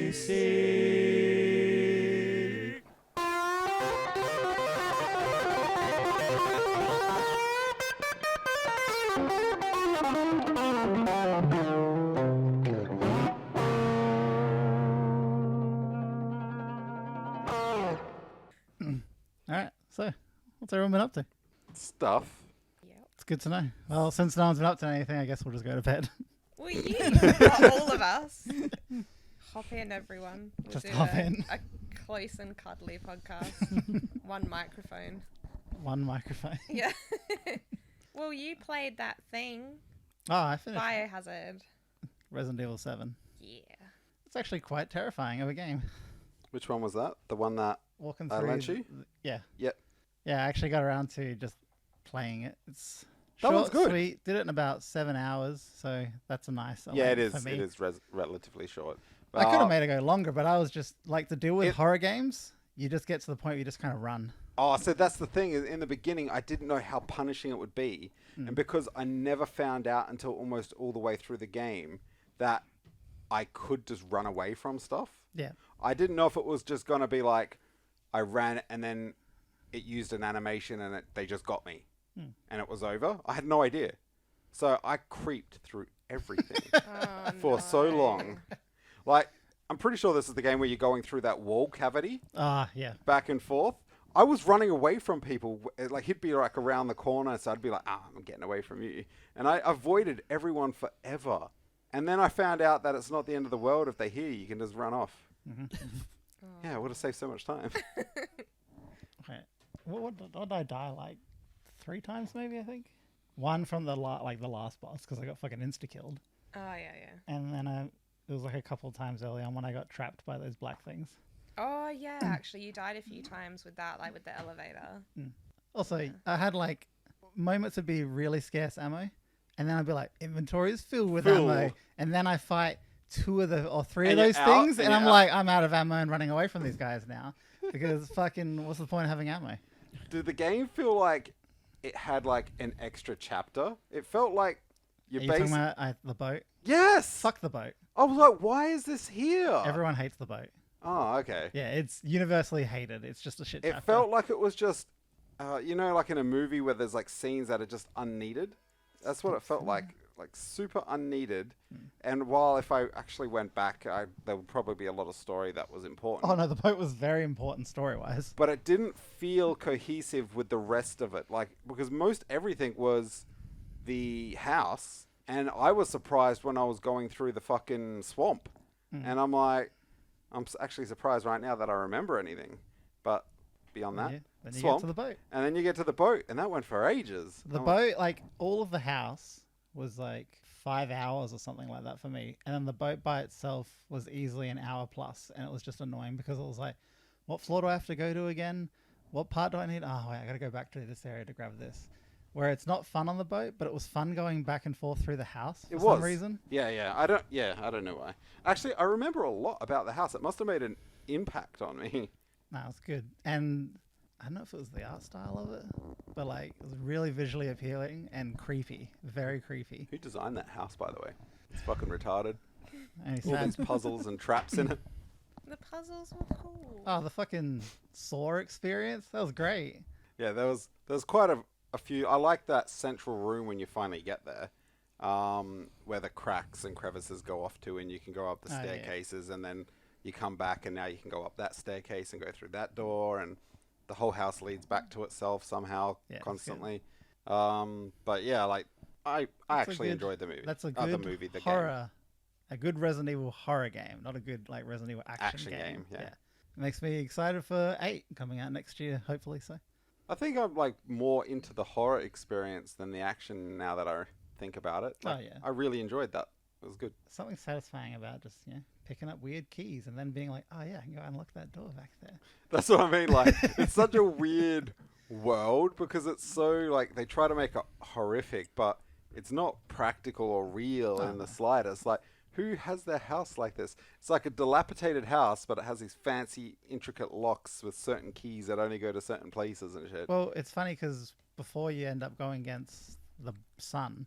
NPC. Alright, so what's everyone been up to? Stuff. Yep. It's good to know. Well, since no one's been up to anything, I guess we'll just go to bed. Well, you, not all of us. Hop in, everyone. We'll Just do hop in. a close and cuddly podcast. One microphone. One microphone. Yeah. Well, you played that thing, Oh, I finished Biohazard. Resident Evil 7. Yeah. It's actually quite terrifying of a game. Which one was that? The one that Walking I through. lent you? Yeah. Yep. Yeah, I actually got around to just playing it. It's That one's short, good. sweet. Did it in about 7 hours, so that's a nice. Yeah, it length is. for me. It is relatively short. I could have made it go longer, but I was just like to deal with It- horror games. You just get to the point where you just kind of run. Oh, so that's the thing. In the beginning, I didn't know how punishing it would be. And because I never found out until almost all the way through the game that I could just run away from stuff. Yeah. I didn't know if it was just going to be like I ran and then it used an animation and they just got me. And it was over. I had no idea. So I creeped through everything Oh, for so long. Like, I'm pretty sure this is the game where you're going through that wall cavity Ah, yeah. back and forth. I was running away from people. Like, he'd be like around the corner, so I'd be like, I'm getting away from you. And I avoided everyone forever. And then I found out that it's not the end of the world. If they hear you, you can just run off. Yeah, it would have saved so much time. Okay. What did I die like 3 times maybe? I think one from the the last boss because I got fucking insta killed, Oh, yeah. and then it was like a couple of times early on when I got trapped by those black things. Oh, yeah. Actually, you died a few times with that, like with the elevator. Also, I had like moments would be really scarce ammo, and then I'd be like, inventory is filled with Full. ammo, and then I fight 2 of the or 3 And of you're those out, things, and and I'm you're like, I'm out of ammo and running away from these guys now because fucking what's the point of having ammo? Did the game feel like it had like an extra chapter? It felt like Are you you're talking basically... about the boat? Yes! Fuck the boat. I was like, why is this here? Everyone hates the boat. Oh, okay. Yeah, it's universally hated. It's just a shit It chapter. felt like it was just, you know, like in a movie where there's like scenes that are just unneeded. That's what it felt like super unneeded. And while if I actually went back, there would probably be a lot of story that was important. Oh no, the boat was very important story-wise. But it didn't feel cohesive with the rest of it, like because most everything was the house, and I was surprised when I was going through the fucking swamp, and I'm like, I'm actually surprised right now that I remember anything, but beyond that, Yeah, then you swamp, get to the boat. and then you get to the boat, and that went for ages. The I'm boat, like all of the house, was like 5 hours or something like that for me, and then the boat by itself was easily an hour plus, and it was just annoying because it was like, what floor do I have to go to again? What part do I need? Oh, wait, I got to go back to this area to grab this. Where it's not fun on the boat, but it was fun going back and forth through the house for some reason. Yeah. I don't know why. Actually, I remember a lot about the house. It must have made an impact on me. No, it's good. And I don't know if it was the art style of it, but like it was really visually appealing and creepy. Very creepy. Who designed that house, by the way? It's fucking retarded. And he All said, these puzzles and traps in it. The puzzles were cool. oh, the fucking Saw experience? That was great. Yeah, there was quite a few. I like that central room when you finally get there, where the cracks and crevices go off to, and you can go up the Oh, yeah. staircases, and then you come back, and now you can go up that staircase and go through that door, and the whole house leads back to itself somehow Yeah, that's constantly. But yeah, like I actually enjoyed the movie. That's a the good movie, the game. horror. A good Resident Evil horror game, not a good like Resident Evil action game. Yeah. It makes me excited for 8 coming out next year, hopefully so. I think I'm like more into the horror experience than the action now that I think about it. Like, Oh, yeah. I really enjoyed that. It was good. Something satisfying about just, picking up weird keys and then being like, oh yeah, I can go unlock that door back there. That's what I mean. Like, it's such a weird world because it's so like they try to make it horrific, but it's not practical or real in the slightest. Like, who has their house like this? It's like a dilapidated house, but it has these fancy, intricate locks with certain keys that only go to certain places and shit. Well, it's funny because before you end up going against the son,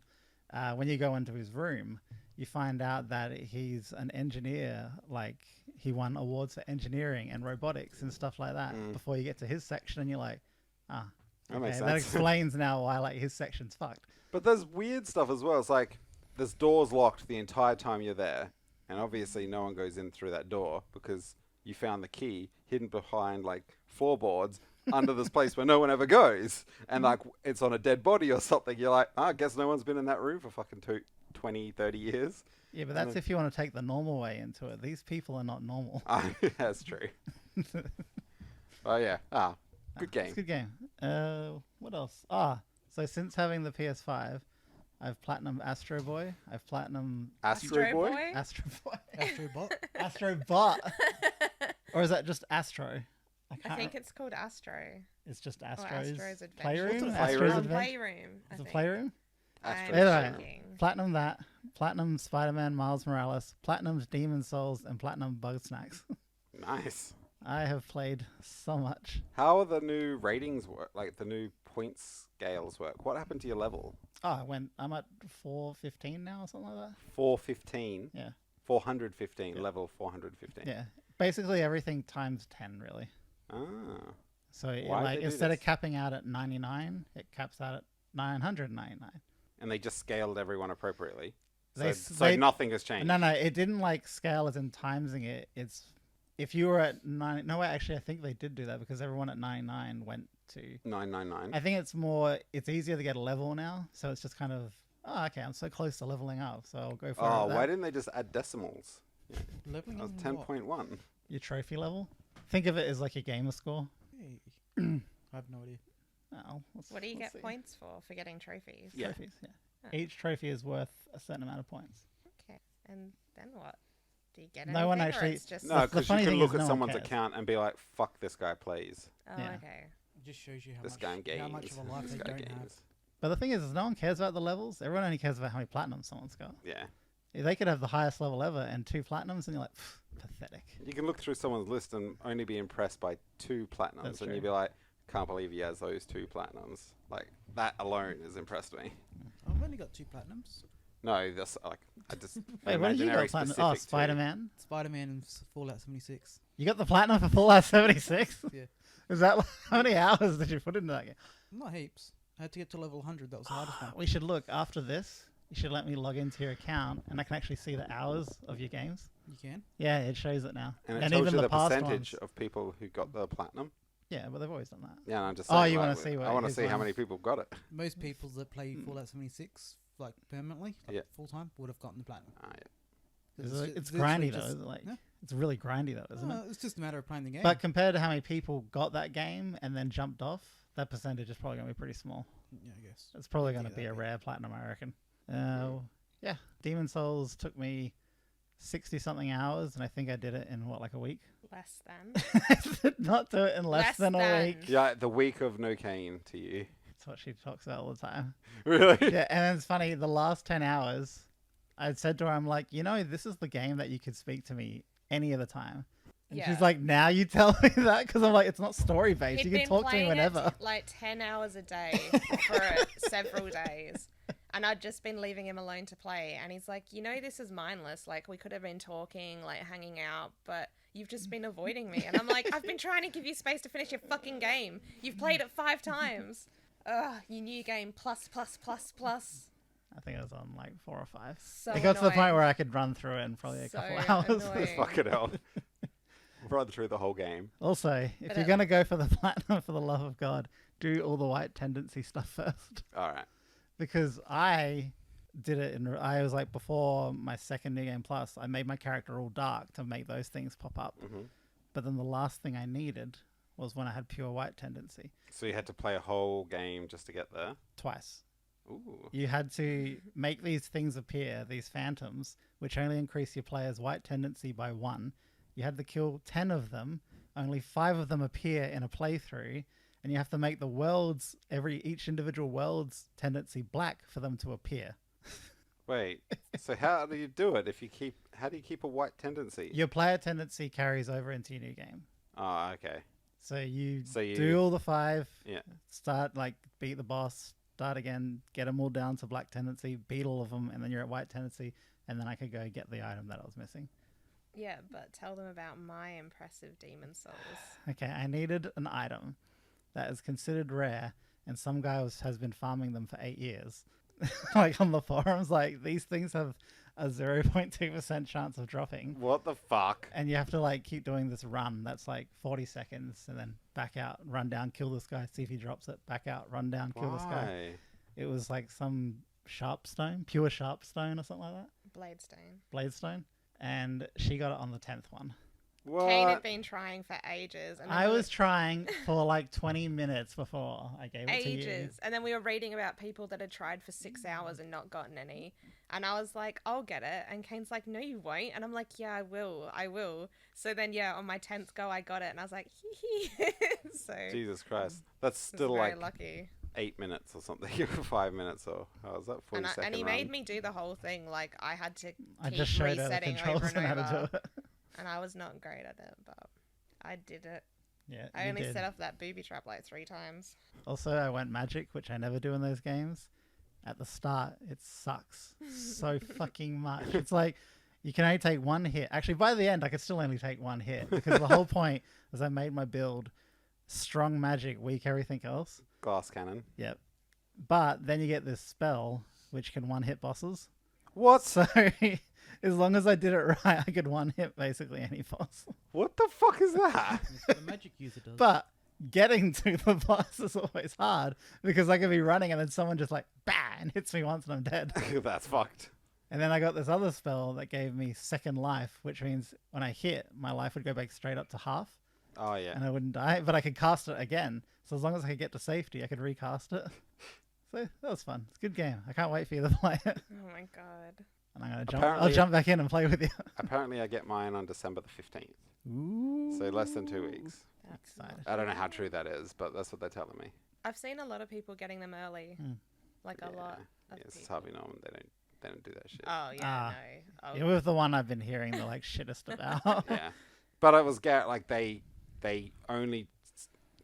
when you go into his room, you find out that he's an engineer, like he won awards for engineering and robotics and stuff like that before you get to his section, and you're like, ah, That makes that sense. explains now why like his section's fucked. But there's weird stuff as well. It's like there's doors locked the entire time you're there, and obviously no one goes in through that door because you found the key hidden behind like floorboards under this place where no one ever goes, and like it's on a dead body or something. You're like, I guess no one's been in that room for fucking 20, 30 years. Yeah, but that's if you want to take the normal way into it. These people are not normal. That's true. Oh yeah. Good game. It's a good game. What else? So since having the PS5, I've platinum Astro Boy. I've platinum Astro Boy? Astro Boy. Astrobot. Astro Bot. Or is that just Astro? I think it's called Astro. It's just Or Astro's Astro's Adventure. Playroom. What's a Astro's playroom? Adventure. Playroom. I It's a think. playroom. Astro. I'm Anyway, thinking. platinum that. Platinum Spider-Man Miles Morales. Platinum Demon Souls and platinum Bug Snacks. Nice. I have played so much. How are the new ratings work? Like the new points scales work? What happened to your level? I'm at 415 now or something like that. 415. Yeah. 415. Yeah. Level 415. Yeah. Basically everything times 10 really. Ah. So it, Why did like they do instead of this? capping out at 99, it caps out at 999. And they just scaled everyone appropriately. So, They so nothing has changed. No, it didn't like scale as in timesing it. It's if you were at 9. No, wait, actually, I think they did do that because everyone at 99 went to. 999. I think it's more. It's easier to get a level now, so it's just kind of. Oh, okay, I'm so close to leveling up, so I'll go for Oh, that. why didn't they just add decimals? Leveling That was up in what? 10.1. Your trophy level. Think of it as like your gamer score. Hey. I have no idea. Oh, What do you let's get see. points for getting trophies? Yeah. Trophies, yeah. Oh. Each trophy is worth a certain amount of points. Okay. And then what? Do you get No anything? one or actually- It's just... No, The because funny you can thing look is at no one someone's cares. account and be like, fuck, this guy plays. Oh, Yeah. okay. It just shows you This guy how much games. of a life This they guy don't have. games. But the thing is no one cares about the levels. Everyone only cares about how many platinums someone's got. Yeah. They could have the highest level ever and 2 platinums, and you're like, pathetic. You can look through someone's list and only be impressed by 2 platinums. That's and true. you'd be like, can't believe he has those 2 platinums. Like, that alone has impressed me. I've only got 2 platinums. No, that's like, I just. Wait, what did you imaginary got? Platinum? specific Oh, to- Spider-Man. Spider-Man and Fallout 76. You got the platinum for Fallout 76? Yeah. Is that how many hours did you put into that game? Not heaps. I had to get to level 100. That was the hardest one. We should look after this. You should let me log into your account, and I can actually see the hours of your games. You can. Yeah, it shows it now. And it tells even you the the past percentage ones. of people who got the platinum. Yeah, but they've always done that. Yeah, and I'm just Oh, saying. you like, wanna see what I want to his see how one- many people got it. Most people that play Fallout 76 like permanently, like Yeah. full time, would have gotten the platinum. Ah, yeah. It's literally grindy though, just- is it? Like Yeah. it's really grindy though, isn't it? It's just a matter of playing the game. But compared to how many people got that game and then jumped off, that percentage is probably going to be pretty small. yeah, I guess. It's probably going Yeah, to be a that'd be- rare platinum, I reckon. Yeah, Demon Souls took me 60 something hours, and I think I did it in like a week. Less than. I did not do it in less Less than a than. week. Yeah, the week of no cane to you. That's what she talks about all the time. Really? Yeah, and then it's funny. The last 10 hours, I said to her, "I'm like, this is the game that you could speak to me any other time." And Yeah. she's like, "Now you tell me that?" Because I'm like, "It's not story based. He'd You can been talk to me playing whenever." it like 10 hours a day for several days. And I'd just been leaving him alone to play. And he's like, this is mindless. Like, we could have been talking, like, hanging out, but you've just been avoiding me. And I'm like, I've been trying to give you space to finish your fucking game. You've played it 5 times. Ugh, you new game plus. I think I was on like 4 or 5. So It got to the point annoying. where I could run through it in probably a So couple hours. annoying. Fucking hell. Run through the whole game. Also, if But you're going to go for the platinum, for the love of God, do all the white tendency stuff first. All right. Because I did it I was like, before my second New Game Plus, I made my character all dark to make those things pop up. Mhm. But then the last thing I needed was when I had pure white tendency. So you had to play a whole game just to get there? Twice. Ooh. You had to make these things appear, these phantoms, which only increase your player's white tendency by 1. You had to kill 10 of them. Only 5 of them appear in a playthrough. And you have to make the worlds, each individual world's tendency black for them to appear. Wait. So how do you do it? How do you keep a white tendency? Your player tendency carries over into your new game. Oh, okay. So you So you- do all the 5, Yeah. start, beat the boss, start again, get them all down to black tendency, beat all of them, and then you're at white tendency, and then I could go get the item that I was missing. Yeah, but tell them about my impressive demon souls. Okay, I needed an item that is considered rare, and some guy has been farming them for 8 years. Like on the forums, like these things have a 0.2% chance of dropping. What the fuck? And you have to like keep doing this run that's like 40 seconds and then back out, run down, kill this guy, see if he drops it, back out, run down, kill this guy. Why? It was like some sharp stone, pure sharp stone or something like that. Blade stone. And she got it on the 10th one. Kane had What? been trying for ages. And I was trying for like 20 minutes before I gave it to you. ages. And then we were reading about people that had tried for 6 hours and not gotten any. And I was like, I'll get it. And Kane's like, no, you won't. And I'm like, yeah, I will. So then, yeah, on my 10th go, I got it. And I was like, hee hee. So Jesus Christ. That's I was still very like lucky. 8 minutes or something. 5 minutes or how was that? 40 second And he run? made me do the whole thing. Like, I had to I keep just showed her the resetting controls over and how and to over. do it. And I was not great at it, but I did it. Yeah, I you only did. set off that booby trap like 3 times. Also, I went magic, which I never do in those games. At the start, it sucks so fucking much. It's like you can only take 1 hit. Actually, by the end, I could still only take 1 hit because the whole point was I made my build strong magic, weak everything else. Glass cannon. Yep. But then you get this spell which can 1-hit bosses. What? So as long as I did it right, I could 1-hit basically any boss. What the fuck is that? That's what the magic user does. But getting to the boss is always hard because I could be running and then someone just like bang hits me once and I'm dead. That's fucked. And then I got this other spell that gave me second life, which means when I hit, my life would go back straight up to half Oh yeah. and I wouldn't die, but I could cast it again. So as long as I could get to safety, I could recast it. So that was fun. It's a good game. I can't wait for you to play it. Oh my god. And I'm gonna jump. Apparently- I'll jump back in and play with you. Apparently, I get mine on December the 15th. Ooh. So less than 2 weeks. That's Excited. I don't know how true that is, but that's what they're telling me. I've seen a lot of people getting them early. Hmm. Like a Yeah. lot of Yeah, it's people. Harvey Norman. They don't do that shit. Oh yeah, Ah. no. Oh, Yeah, with the one I've been hearing the like shittest about. Yeah, but it was like they only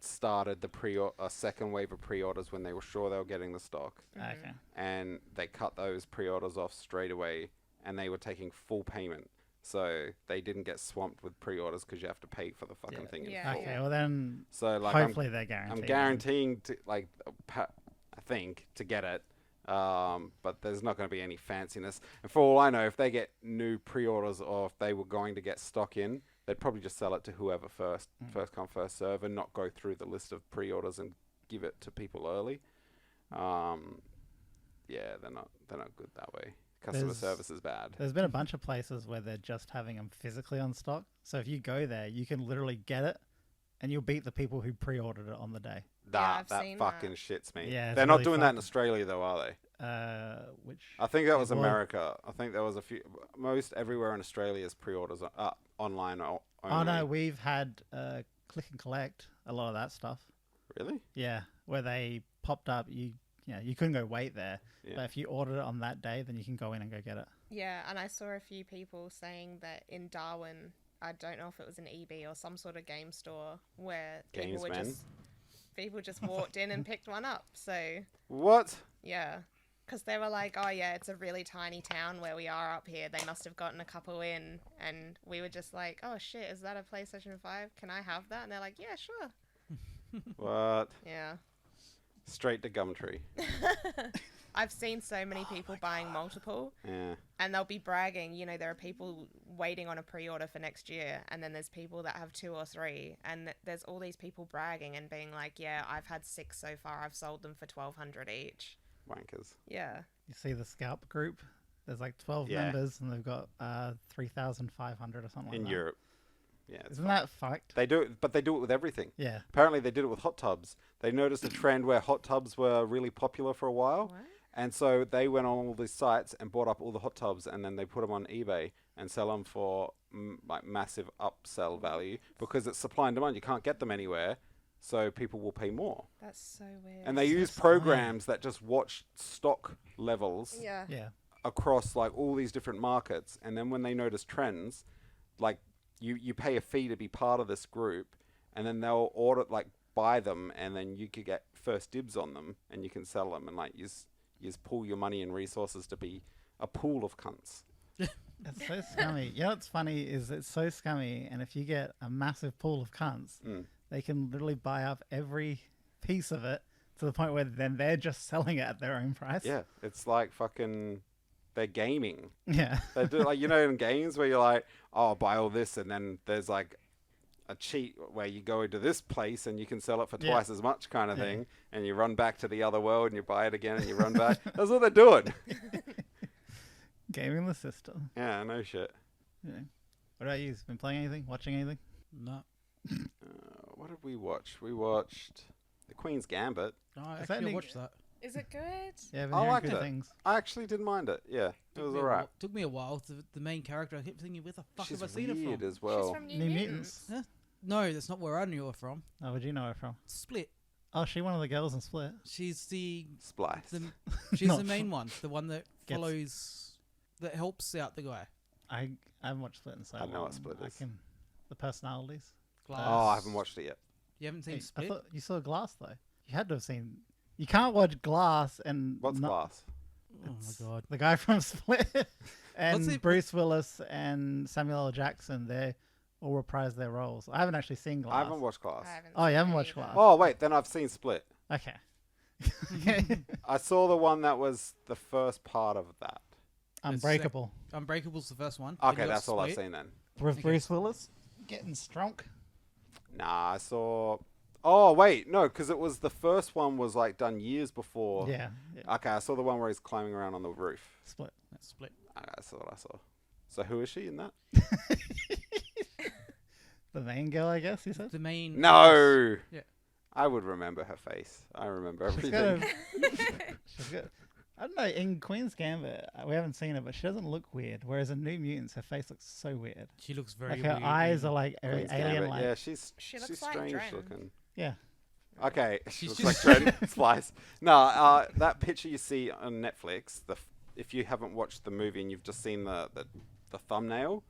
started the second wave of pre-orders when they were sure they were getting the stock, Okay. and they cut those pre-orders off straight away, and they were taking full payment, so they didn't get swamped with pre-orders because you have to pay for the fucking Yeah. thing in Yeah, full. Okay. Well then, So like hopefully they're guaranteed. I'm then. guaranteeing to I think to get it. But there's not going to be any fanciness. And for all I know, if they get new pre-orders or if they were going to get stock in, they'd probably just sell it to whoever first come, first serve, and not go through the list of pre-orders and give it to people early. Yeah, they're not good that way. Customer There's- service is bad. There's been a bunch of places where they're just having them physically on stock. So if you go there, you can literally get it, and you'll beat the people who pre-ordered it on the day. I've That seen fucking that. shits me. Yeah, it's they're not really doing that in fucked. Australia though, are they? Which I think that was Well- America. I think there was a few. Most everywhere in Australia is pre-orders online only. oh no, we've had click and collect a lot of that stuff. Really? Yeah, where they popped up. You couldn't go wait there, Yeah. but if you ordered it on that day, then you can go in and go get it. Yeah, and I saw a few people saying that in Darwin, I don't know if it was an EB or some sort of game store where Gamesman? people just walked in and picked one up. So What? yeah, because they were like, oh yeah, it's a really tiny town where we are up here. They must have gotten a couple in, and we were just like, oh shit, is that a PlayStation 5? Can I have that? And they're like, yeah, sure. What? Yeah. Straight to Gumtree. I've seen so many people buying multiple, Yeah. and they'll be bragging, there are people waiting on a pre-order for next year, and then there's people that have 2 or 3, and there's all these people bragging and being like, yeah, I've had 6 so far, I've sold them for $1,200 each. Wankers. Yeah. You see the scalp group? There's like 12 Yeah. members, and they've got 3,500 or something like In that. Europe. Yeah. It's Isn't that fucked? They do it, but they do it with everything. Yeah. Apparently, they did it with hot tubs. They noticed a trend where hot tubs were really popular for a while. What? And so they went on all these sites and bought up all the hot tubs, and then they put them on eBay and sell them for like massive upsell value because it's supply and demand. You can't get them anywhere, so people will pay more. That's so weird. And they use so programs that just watch stock levels Yeah. Yeah. across like all these different markets, and then when they notice trends, like you pay a fee to be part of this group, and then they'll buy them, and then you could get first dibs on them, and you can sell them, and like you just pull your money and resources to be a pool of cunts. It's so scummy. You know what's funny is it's so scummy, and if you get a massive pool of cunts, they can literally buy up every piece of it to the point where then they're just selling it at their own price. Yeah, it's like fucking. They're gaming. Yeah. They do like in games where you're like, oh, buy all this, and then there's like a cheat where you go into this place and you can sell it for twice as much kind of thing, and you run back to the other world and you buy it again and you run back. That's what they're doing. Gaming the system. Yeah, no shit. Yeah. What about you? Been playing anything? Watching anything? No. What did we watch? We watched The Queen's Gambit. Oh, I Is that actually any- watched that. Is it good? Yeah, I've been I hearing liked good it. things. I actually didn't mind it. Yeah, it was alright. Took me a while. The main character, I kept thinking, where the fuck She's have I seen her weird from? as well. She's from New, New Mutants. Mutants. No, that's not where I knew her from. Oh, where'd you know her from? Split. Oh, she one of the girls in Split. She's the Splice. she's Not the main one, the one that Gets- follows, that helps out the guy. I haven't watched Split in so I long. know what Split is. The personalities. Glass. Oh, I haven't watched it yet. You haven't seen Hey, I Split? thought you saw Glass though. You had to have seen. You can't watch Glass and What's not Glass? Oh my god. the guy from Split and What's it- Bruce Willis and Samuel L. Jackson. They all reprise their roles. I haven't actually seen Glass. I haven't watched Glass. I haven't Oh, you seen haven't it watched either. Glass? Oh, wait, then I've seen Split. Okay. I saw the one that was the first part of that. Unbreakable Unbreakable's the first one. Then Okay, you got that's all I've Split. seen then. with Okay. Bruce Willis getting strunk. Nah, I saw. Oh wait, no, because it was the first one was like done years before. Yeah, yeah. Okay, I saw the one where he's climbing around on the roof. Split. That's Split. Okay, that's what I saw. So who is she in that? The main girl, I guess you said. The main. No. Yeah. I would remember her face. I remember She's everything. got she's got. I don't know. In Queen's Gambit, we haven't seen her, but she doesn't look weird. Whereas in New Mutants, her face looks so weird. She looks very Like her weird. eyes are like Queen's alien Gambit. like. Yeah, she's She looks like strange Dren. looking. Yeah. Okay, she She's looks like Dren Splice. No, that picture you see on Netflix, if you haven't watched the movie and you've just seen the thumbnail,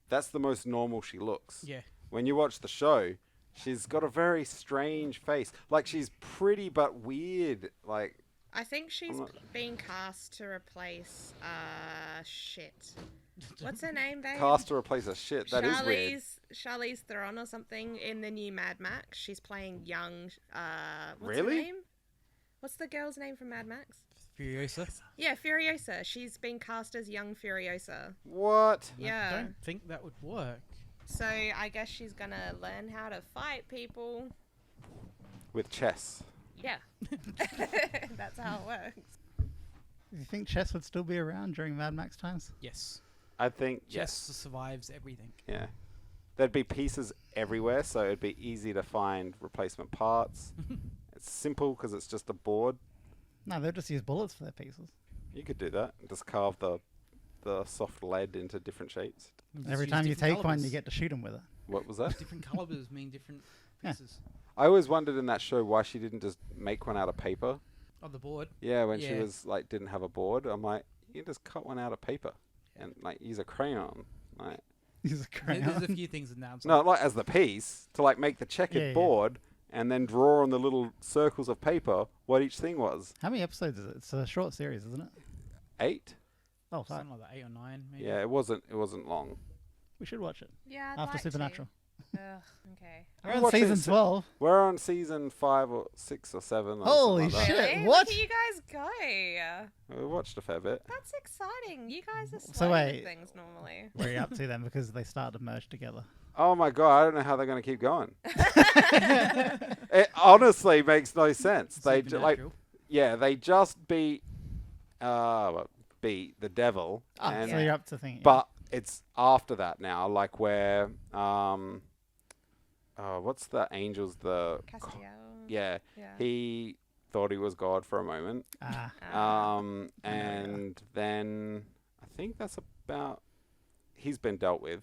that's the most normal she looks. Yeah. When you watch the show, she's got a very strange face. Like she's pretty but weird. Like I think she's not- being cast to replace shit. What's her name, babe? cast to replace her shit. That is weird. Charlize Theron or something in the new Mad Max. She's playing young. What's Really? her name? What's the girl's name from Mad Max? Furiosa. Yeah, Furiosa. She's been cast as young Furiosa. What? I Yeah. don't think that would work. So I guess she's gonna learn how to fight people. With chess. Yeah. That's how it works. Do you think chess would still be around during Mad Max times? Yes. I think Chess yes. survives everything. Yeah. There'd be pieces everywhere, so it'd be easy to find replacement parts. It's simple because it's just a board. No, they'll just use bullets for their pieces. You could do that. Just carve the soft lead into different shapes. Just Every use time you different take one, calibers. you get to shoot them with it. What was that? Different calibers mean different Yeah. pieces. I always wondered in that show why she didn't just make one out of paper. On the board. Yeah, when she Yeah. was like didn't have a board, I'm like, you can just cut one out of paper and like use a crayon. Like Use a There's crayon. a few things in there. no, like as the piece to like make the checkered Yeah, yeah. board and then draw on the little circles of paper what each thing was. How many episodes is it? It's a short series, isn't it? 8? Oh, fuck. Something like that, 8 or 9, maybe. Yeah, it wasn't long. We should watch it. Yeah. I'd After like Supernatural. To. Ugh, okay. We're I on watched it season in 12. We're on season 5 or 6 or 7. Or Holy something like shit. Really? what? Look at you guys go. that. We watched a fair bit. That's exciting. You guys are So slow wait. with things normally. Where are you up to then? Because they started to merge together. Oh my god, I don't know how they're going to keep going. It honestly makes no sense. They like Supernatural. yeah, they just beat the devil Oh, and so you're up to thinking. but it's after that now like where what's the angels Castiel. yeah, Yeah. he thought he was God for a moment. Ah. And then I think that's about he's been dealt with.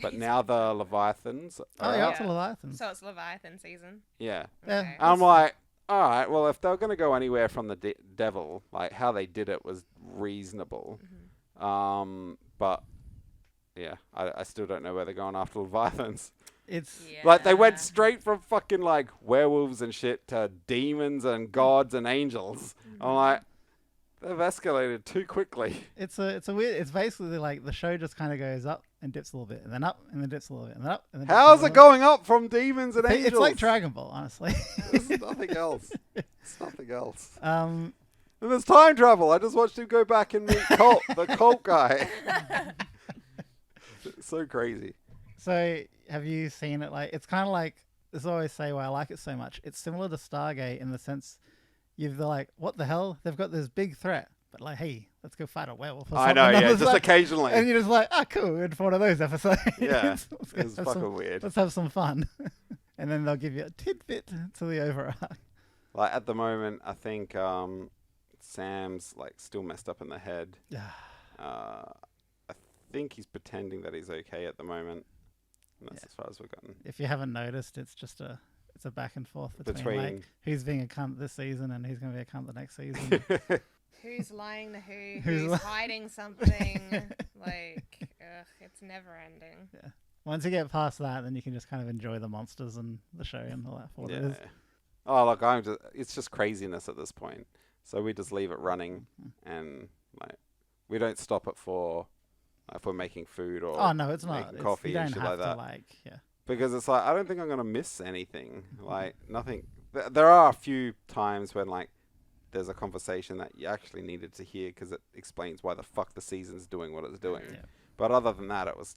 But He's now been the dealt with. Leviathans Oh, are you're out. up to Leviathans. So it's Leviathan season. Yeah. Yeah. Okay. I'm like, all right, well, if they're going to go anywhere from the devil, like how they did it was reasonable. But yeah, I still don't know where they're going after Leviathans. It's Yeah. Like they went straight from fucking like werewolves and shit to demons and gods and angels. I'm like, They've escalated too quickly. It's a weird. It's basically like the show just kind of goes up and dips a little bit, and then up and then dips a little bit, and then up. And then dips a How's little it bit. going up from demons and angels? It's like Dragon Ball, honestly. There's nothing else. It's nothing else. um, And there's time travel. I just watched him go back and meet the cult guy. It's so crazy. so have you seen it? Like, it's kind of like this. I always say why I like it so much. It's similar to Stargate in the sense they're like, what the hell? They've got this big threat, but like, hey, let's go fight a werewolf. Or I something. know, And yeah, was just like- occasionally. And you're just like, cool, we're in for one of those episodes. Yeah, Let's go it's have fucking some- weird. Let's have some fun. And then they'll give you a tidbit to the overarch. Like at the moment, I think Sam's like still messed up in the head. I think he's pretending that he's okay at the moment. And that's as far as we've gotten. If you haven't noticed, it's just a back and forth between like who's being a cunt this season and who's going to be a cunt the next season. Who's lying to who? Who's Who's li- hiding something? Like, it's never ending. Once you get past that, then you can just kind of enjoy the monsters and the show and all that for what it is. Oh, look, it's just craziness at this point. So we just leave it running, and like we don't stop it for if we're making food or Oh no, it's not. making coffee you don't and shit have like to that. yeah. Because it's like I don't think I'm gonna miss anything. Like nothing. There are a few times when like there's a conversation that you actually needed to hear because it explains why the fuck the season's doing what it's doing. Yeah. But other than that, it was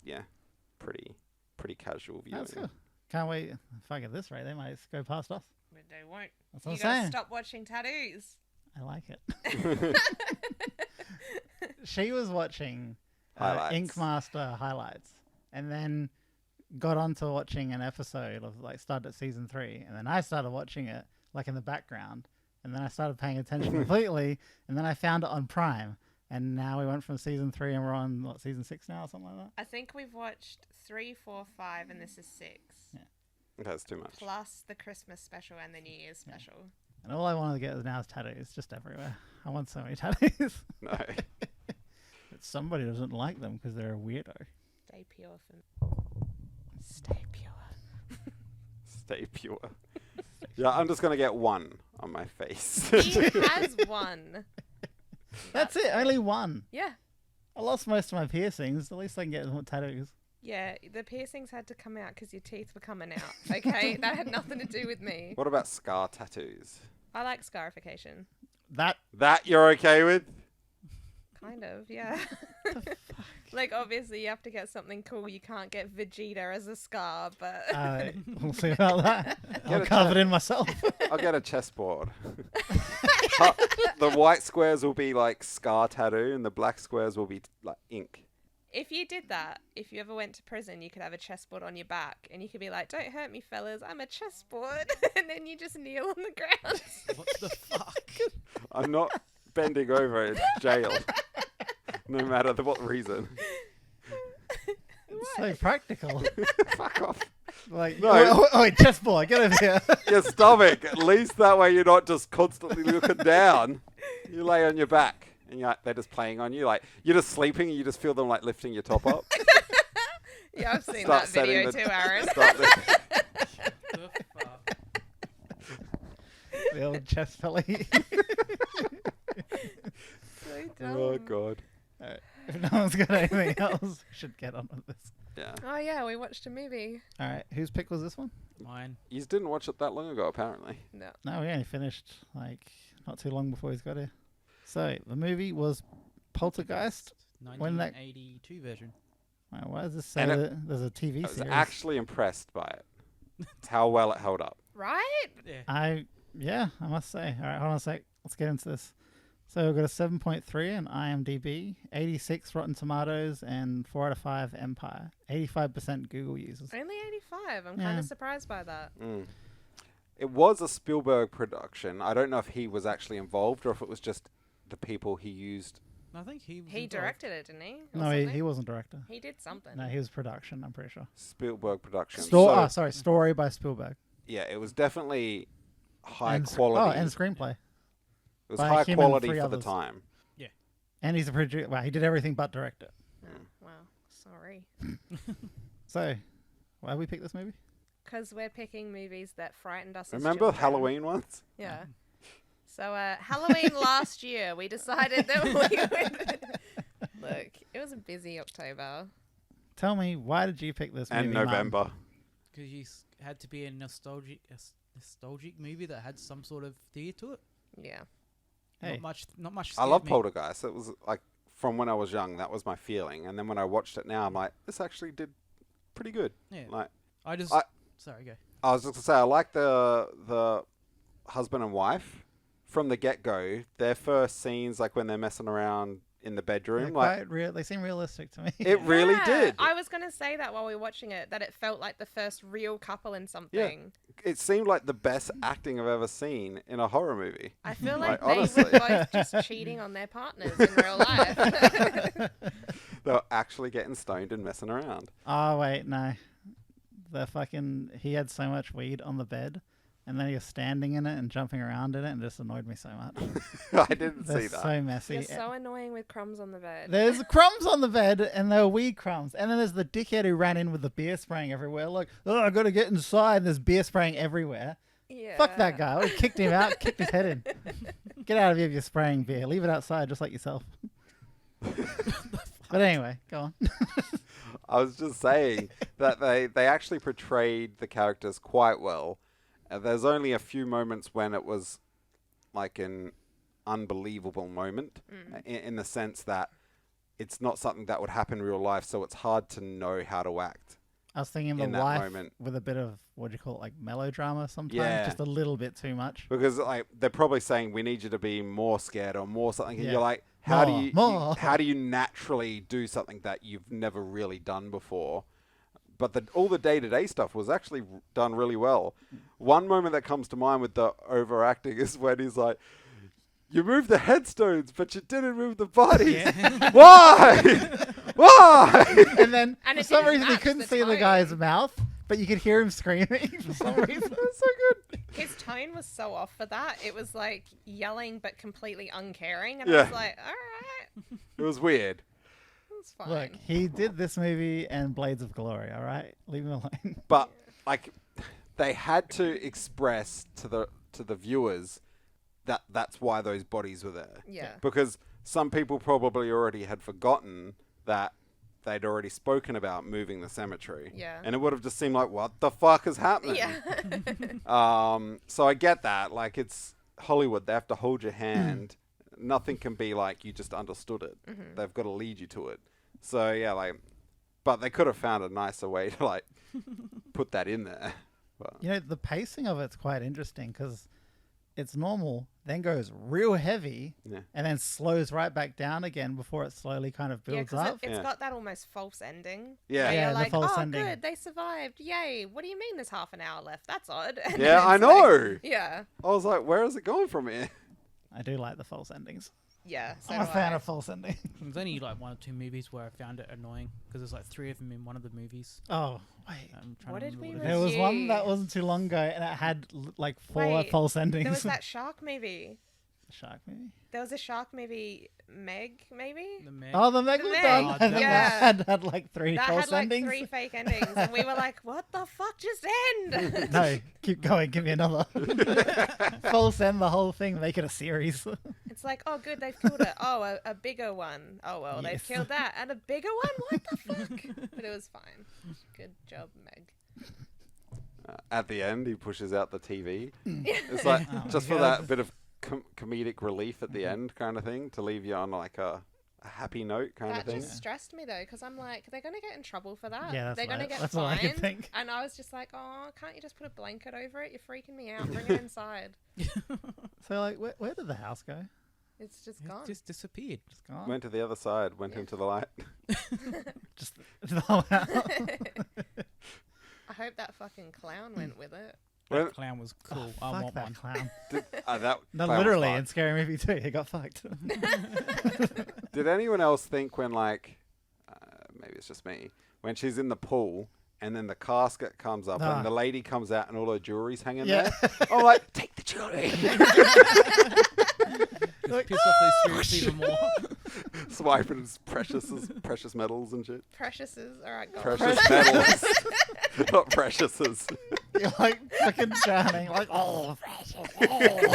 pretty casual viewing. That's cool. Can't wait. If I get this right, they might go past us. But they won't. That's what You I'm gotta saying. stop watching tattoos. I like it. She was watching Highlights. Ink Master highlights, and then got onto watching an episode of like started at season 3, and then I started watching it like in the background, and then I started paying attention completely, and then I found it on Prime, and now we went from season 3 and we're on season 6 now or something like that. I think we've watched 3, 4, 5, and this is 6. That's too much. Plus the Christmas special and the New Year's special. And all I want to get now is tattoos, just everywhere. I want so many tattoos. No. But somebody doesn't like them because they're a weirdo. Stay pure for me. Stay pure. Stay pure. Yeah, I'm just gonna get one on my face. He has one. That's it, only one. Yeah. I lost most of my piercings. At least I can get more tattoos. Yeah, the piercings had to come out because your teeth were coming out. Okay, that had nothing to do with me. What about scar tattoos? I like scarification. That That you're okay with? Kind of, yeah. Like, obviously, you have to get something cool. You can't get Vegeta as a scar, but we'll see about that. I'll a carve it in myself. I'll get a chessboard. The white squares will be like scar tattoo, and the black squares will be like ink. if you did that, if you ever went to prison, you could have a chessboard on your back, and you could be like, "Don't hurt me, fellas, I'm a chessboard," and then you just kneel on the ground. What the fuck? I'm not bending over in jail, no matter what reason. It's so practical. Fuck off. Like, No. oh, wait, chessboard, get over here. Your stomach. At least that way you're not just constantly looking down. You lay on your back, and they're just playing on you. Like you're just sleeping, and you just feel them like lifting your top up. Yeah, I've seen Start that video setting too, Aaron. Start the- The fuck? The old chess felly. So dumb. oh god. Alright, if no one's got anything else, we should get on with this. Yeah. Oh yeah, we watched a movie. All right, whose pick was this one? Mine. You didn't watch it that long ago, apparently. No. No, we only finished like not too long before he's got here. So the movie was Poltergeist. When that- 1982 version. Wow, why does this say And that there's a TV I was series? actually impressed by it. It's how well it held up. Right? Yeah. Yeah, I must say. All right, hold on a sec. Let's get into this. So we've got a 7.3 on IMDb, 86 Rotten Tomatoes, and 4 out of 5 Empire. 85% Google users. Only 85. I'm Yeah. kind of surprised by that. Mm. It was a Spielberg production. I don't know if he was actually involved or if it was just the people he used. I think he was He involved. directed it, didn't he? Or No, he something? wasn't director. He did something. No, he was production, I'm pretty sure. Spielberg production. Story by Spielberg. Yeah, it was definitely high and, quality. Oh, and screenplay. It was by high him and quality 3 for the others. time. And he's a producer. Wow, he did everything but direct it. Oh, wow. Sorry. So, why did we pick this movie? Because we're picking movies that frightened us as Remember children. Halloween ones? Yeah. So Halloween last year, we decided that we would... Look, it was a busy October. Tell me, why did you pick this movie, And Mum? November. Because you had to be a nostalgic movie that had some sort of fear to it. Yeah. Hey. Not much. I love scared me. Poltergeist. It was like, from when I was young, that was my feeling. And then when I watched it now, I'm like, this actually did pretty good. Yeah. Like, Sorry, go. I was just gonna say, I like the husband and wife from the get go. Their first scenes, like when they're messing around in the They're bedroom, like quite real. They seem realistic to me. it really Yeah, did. I was going to say that while we were watching it, that it felt like the first real couple in something. It seemed like the best acting I've ever seen in a horror movie. I feel Like, like they honestly. were both just cheating on their partners in real life. They were actually getting stoned and messing around. Oh wait, no. He had so much weed on the bed, and then he was standing in it and jumping around in it, and it just annoyed me so much. I didn't They're see that. so messy. You're so annoying with crumbs on the bed. There's crumbs on the bed, and there were weed crumbs. And then there's the dickhead who ran in with the beer spraying everywhere. Like, oh, I gotta get inside. And there's beer spraying everywhere. Yeah. Fuck that guy. I would have kicked him out, kicked his head in. Get out of here if you're spraying beer. Leave it outside, just like yourself. But anyway, go on. I was just saying that they actually portrayed the characters quite well. There's only a few moments when it was like an unbelievable moment in the sense that it's not something that would happen in real life, so it's hard to know how to act. I was thinking In the that wife moment. with a bit of, what do you call it, like melodrama sometimes. Yeah. Just a little bit too much. Because like they're probably saying we need you to be more scared or more something, and Yeah. you're like, how More, do you more. how do you naturally do something that you've never really done before? But all the day-to-day stuff was actually done really well. One moment that comes to mind with the overacting is when he's like, you moved the headstones, but you didn't move the bodies. Yeah. Why? Why? And then And for it some didn't reason you match couldn't the see the tone. guy's mouth, but you could hear him screaming for some reason. That's so good. His tone was so off for that. It was like yelling but completely uncaring. And I Yeah. was like, all right. It was weird. It's fine. Look, he did this movie and Blades of Glory, all right? Leave him alone. But like, they had to express to the viewers that that's why those bodies were there. Yeah. Because some people probably already had forgotten that they'd already spoken about moving the cemetery. Yeah. And it would have just seemed like, what the fuck is happening? Yeah. So I get that. Like, it's Hollywood. They have to hold your hand. Nothing can be like you just understood it. Mm-hmm. They've got to lead you to it. So yeah, like, but they could have found a nicer way to like put that in there. But, You know, the pacing of it's quite interesting because it's normal, then goes real heavy, yeah. and then slows right back down again before it slowly kind of Yeah, builds because up. it's Yeah. got that almost false ending. Yeah. Where Yeah, you're the like, false oh, ending. good, they survived. Yay. What do you mean there's half an hour left? That's odd. And Yeah, then I it's like- know. yeah. I was like, where is it going from here? I do like the false endings. Yeah. So I'm a do fan I. of false endings. There's only like one or two movies where I found it annoying because there's like three of them in one of the movies. Oh, wait. I'm trying What to did remember we what it There is. was one Review. that wasn't too long ago, and it had like 4 Wait, false endings. There was that shark movie. Shark movie? There was a shark movie, Meg, maybe? The Meg. Oh, the Meg, Megalodon! I think yeah. that had like 3 That false had like endings. 3 fake endings. And we were like, what the fuck just end? No, keep going. Give me another. False end the whole thing. Make it a series. It's like, oh, good, they've killed it. Oh, a bigger one. Oh, well, Yes. they've killed that. And a bigger one? What the fuck? But it was fine. Good job, Meg. At the end, he pushes out the TV. It's like Oh my just for God. that bit of comedic relief at the end, kind of thing, to leave you on like a happy note, kind of That thing. just stressed me though, because I'm like, they're going to get in trouble for that. Yeah, that's they're going to what- get that's what I could fined. think. And I was just like, oh, can't you just put a blanket over it? You're freaking me out. Bring it inside. So, like, where did the house go? It's just It gone. just disappeared. Just gone. Went to the other side, went Yeah. into the light. Just the whole house. I hope that fucking clown went with it. When- That clown was cool. Oh, I fuck want that one. clown. that No, clown was literally fucked. in Scary Movie 2, he got fucked. Did anyone else think when, like, maybe it's just me, when she's in the pool and then the casket comes up Ah. and the lady comes out and all her jewelry's hanging Yeah. there? I'm like, take the jewelry. Like, Piss off those spirits even more. Swiping his precious metals and shit. Precious is, alright, go on. Precious metals. Not preciouses. You're like fucking drowning. Like, oh, precious. Oh.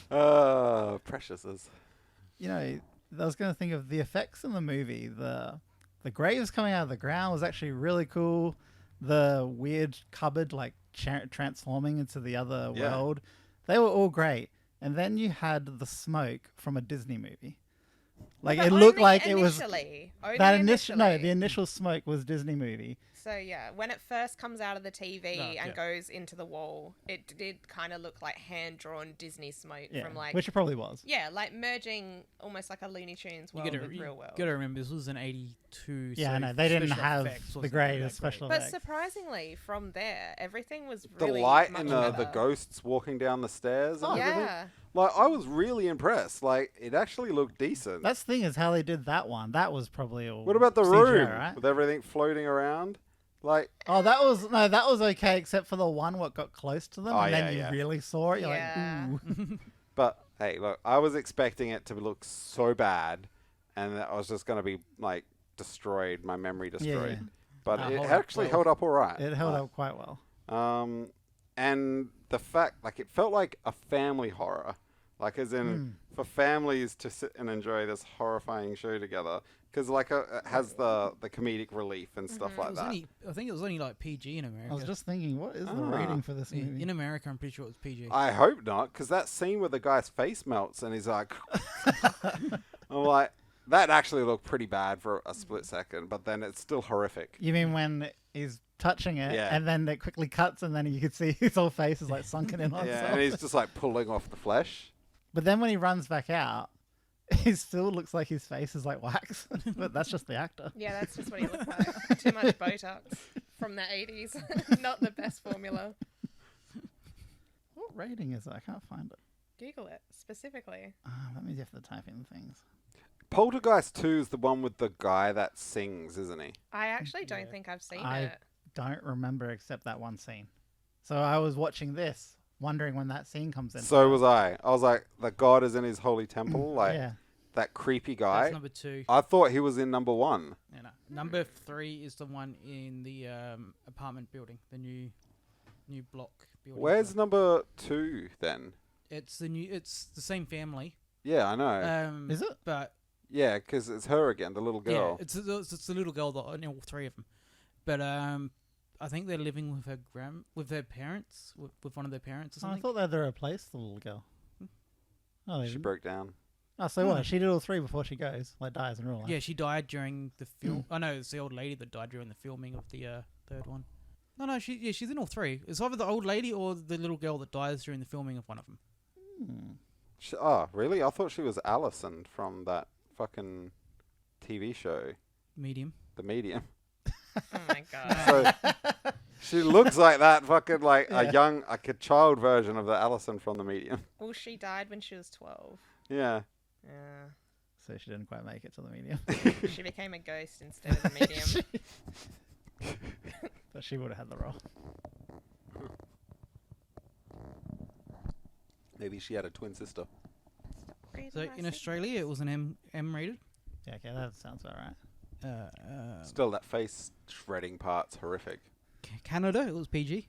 Precious is. You know, I was going to think of the effects in the movie. The graves coming out of the ground was actually really cool. The weird cupboard like transforming into the other Yeah. world, they were all great. And then you had the smoke from a Disney movie. Like But it looked only like it was initially. Only that initial. No, initially. the initial smoke was Disney movie. So yeah, when it first comes out of the TV Oh, and yeah. goes into the wall, it did kind of look like hand-drawn Disney smoke Yeah, from like which it probably was. yeah, like merging almost like a Looney Tunes world with real world. Gotta remember, this was an 82. Yeah, so I know. They didn't special have effects the wasn't greatest that great. special But effects. surprisingly, from there, everything was The really light much and better. the ghosts walking down the stairs and everything. Yeah, Like, I was really impressed. Like, it actually looked decent. That's the thing is how they did that one. That was probably all. What about the CGI, room right? with everything floating around? Like, Oh, that was okay, except for the one what got close to them, Oh, and then yeah, you yeah. really saw it. You're Yeah. like, ooh. but hey, look, I was expecting it to look so bad, and that I was just gonna be like destroyed, my memory destroyed. yeah. But Ah, it hold up actually well. held up all right. It held Like, up quite well. And the fact, like, it felt like a family horror, like as in for families to sit and enjoy this horrifying show together, because like it has the comedic relief and stuff It like was that. I think it was only like PG in America. I was just thinking, what is the Ah. rating for this Yeah, movie? in America, I'm pretty sure it was PG. I hope not, because that scene where the guy's face melts and he's like, I'm like, that actually looked pretty bad for a split second, but then it's still horrific. You mean when he's touching it, Yeah. and then it quickly cuts, and then you could see his whole face is like sunken in on Yeah, itself. and he's just like pulling off the flesh. But then when he runs back out, he still looks like his face is like wax. But that's just the actor. yeah, that's just what he looked like. Too much Botox from the 80s. Not the best formula. What rating is it? I can't find it. Google it specifically. Let me have to type in things. Poltergeist 2 is the one with the guy that sings, isn't he? I actually don't Yeah. think I've seen I it. don't remember except that one scene. So I was watching this, wondering when that scene comes in. So was I. I was like, the god is in his holy temple, like yeah. that creepy That's guy. number 2. I thought he was in number 1. Yeah, no. Number 3 is the one in the apartment building, the new block building. Where's number 2 then? It's the same family. Yeah, I know. Is it? But Yeah, because it's her again, the little girl. yeah, it's the little girl that in all 3 of them. But I think they're living with her with their parents, with one of their parents or Oh, I something. thought they had to replace the little girl. Oh, they She didn't. broke down. Oh, so what? She did all 3 before she goes, like dies in real life. Yeah, she died during the film. Oh no, it's the old lady that died during the filming of the 3rd one. No, she's in all 3. It's either the old lady or the little girl that dies during the filming of one of them. Oh, really? I thought she was Allison from that fucking TV show, Medium. The Medium. Oh my god. So she looks like that fucking like Yeah. a young, like a child version of the Allison from The Medium. Well, she died when she was 12. Yeah. Yeah. So she didn't quite make it to the medium. She became a ghost instead of the medium. But she would have had the role. Maybe she had a twin sister. So in Australia, it was an M rated. Yeah, okay, that sounds about right. Still, that face shredding part's horrific. Canada, it was PG.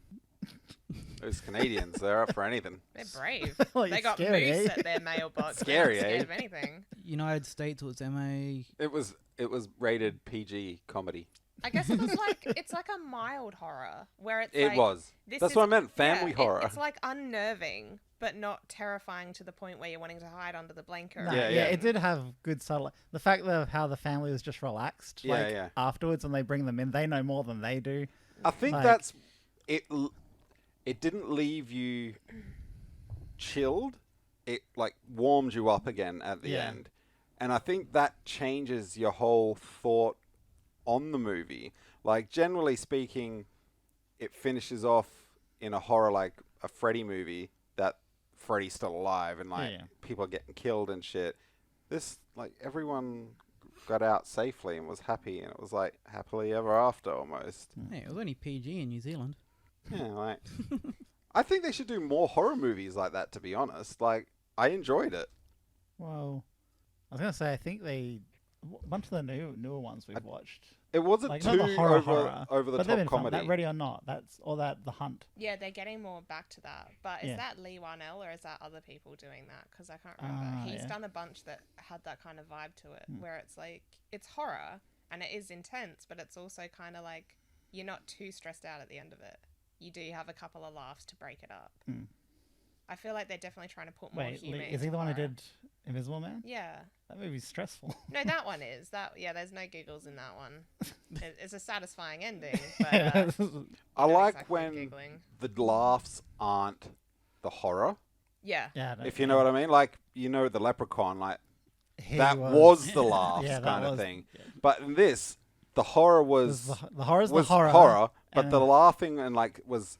Those Canadians, they're up for anything. They're brave. Like, They it's got scary, moose eh? at their mailbox. Scary, They're not scared eh? of anything. United States was MA. It was rated PG comedy. I guess it's like a mild horror where it's It like, was. this That's is- what I meant. Family yeah, horror. It's like unnerving, but not terrifying to the point where you're wanting to hide under the blanket. No, Yeah, yeah, yeah. it did have good subtle. The fact of how the family was just relaxed, Yeah, like yeah. afterwards, when they bring them in, they know more than they do. I think Like- that's it. It didn't leave you chilled. It like warmed you up again at the Yeah. end, and I think that changes your whole thought on the movie. Like generally speaking, it finishes off in a horror like a Freddy movie that Freddy's still alive and like Yeah. people are getting killed and shit. This like everyone got out safely and was happy, and it was like happily ever after almost. Hey, it was only PG in New Zealand. Yeah, like I think they should do more horror movies like that. To be honest, like I enjoyed it. Well, I was gonna say I think they A bunch of the newer ones we've watched. It wasn't Like too not the horror, over the but they've top been fun. comedy. That Ready or Not, that The Hunt. Yeah, they're getting more back to that. But is Yeah. that Lee Warnell or is that other people doing that? Because I can't remember. He's Yeah. done a bunch that had that kind of vibe to it, where it's like, it's horror and it is intense, but it's also kind of like you're not too stressed out at the end of it. You do have a couple of laughs to break it up. I feel like they're definitely trying to put more Wait, humor is into he the one who horror. did Invisible Man? Yeah. That movie's stressful. No, that one is. Yeah, there's no giggles in that one. It's a satisfying ending, but I not like exactly when giggling. the laughs aren't the horror. Yeah. yeah, If you know what I mean, like the Leprechaun, like he that was the laughs Yeah, that kind of was- thing. But in this, the horror was the horror's was the horror, but and the then- laughing and like was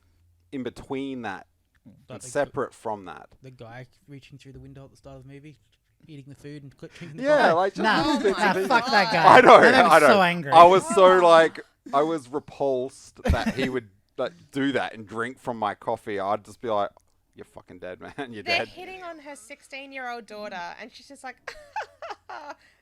in between that, Like and the- separate from that. The guy reaching through the window at the start of the movie, eating the food and drinking the Yeah, coffee. like just Nah, little bits my of nah, it. fuck that God. guy. I know, That made me I know. so angry. I was so like, I was repulsed that he would like do that and drink from my coffee. I'd just be like, "You're fucking dead, man. You're They're dead." hitting on her 16-year-old daughter, and she's just like,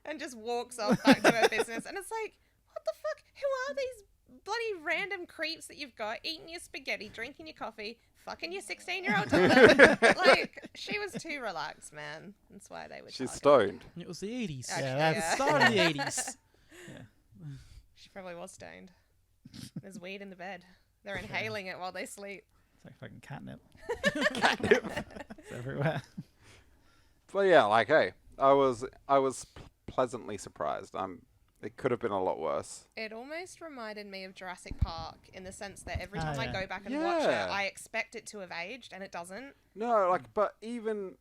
and just walks off back to her business. And it's like, what the fuck? Who are these bloody random creeps that you've got eating your spaghetti, drinking your coffee, fucking your 16-year-old daughter? Like, she was too relaxed, man. That's why they were. She's targeted. stoned. It was the 80s. Actually, Yeah, that's- yeah. Start of the 80s. She probably was stoned. There's weed in the bed. They're inhaling it while they sleep. It's like fucking catnip. Catnip. It's everywhere. But yeah, like, hey, I was pleasantly surprised. It could have been a lot worse. It almost reminded me of Jurassic Park in the sense that every time I yeah. go back and watch it, Yeah. I expect it to have aged, and it doesn't. No, like, but even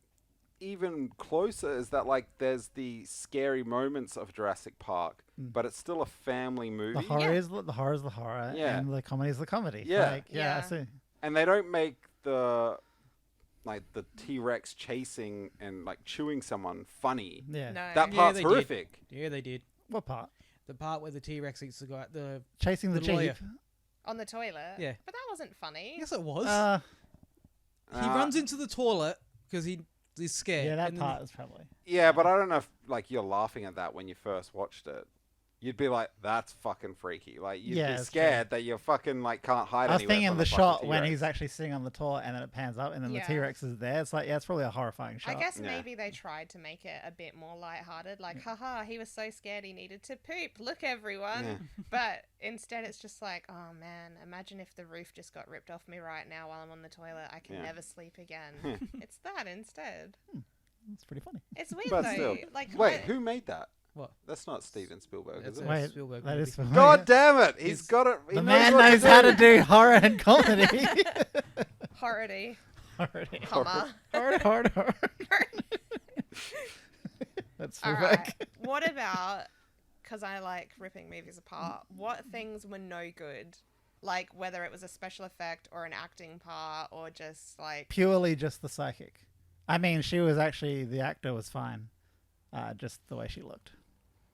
closer is that like there's the scary moments of Jurassic Park, but it's still a family movie. The horror is the horror, Yeah. and the comedy is the comedy. Yeah. Like, yeah. Yeah. I see. And they don't make the T-Rex chasing and like chewing someone funny. Yeah. No. That Yeah, part's they did. horrific. Yeah, they did. What part? The part where the T-Rex eats the guy, Chasing the The lawyer. jeep. On the toilet. Yeah. But that wasn't funny. yes, it was. He Uh, runs into the toilet because he's scared. Yeah, that and then part is probably. Yeah, but I don't know if like you're laughing at that when you first watched it. You'd be like, "That's fucking freaky." Like you'd Yeah, be it's scared that you fucking like can't hide. I was anywhere thinking from the fucking shot when T-Rex. he's actually sitting on the toilet and then it pans up and then Yeah. the T-Rex is there. It's like, yeah, it's probably a horrifying I shot. guess Yeah. maybe they tried to make it a bit more lighthearted, like, haha, he was so scared he needed to poop. Look, everyone. Yeah. But instead, it's just like, oh man, imagine if the roof just got ripped off me right now while I'm on the toilet. I can Yeah. never sleep again. It's that instead. It's pretty funny. It's weird But though. still, Like, wait, who made that? What? That's not Steven Spielberg, That's is a it? Wait, Spielberg that is movie. for God damn it! He's He's- got it. He The man what knows how to do horror and comedy. horror-y, Horror. comma. Horror. That's All Spielberg. right. What about, because I like ripping movies apart, what things were no good? Like, whether it was a special effect or an acting part or just like... Purely just the psychic. I mean, she was actually, the actor was fine. Just the way she looked.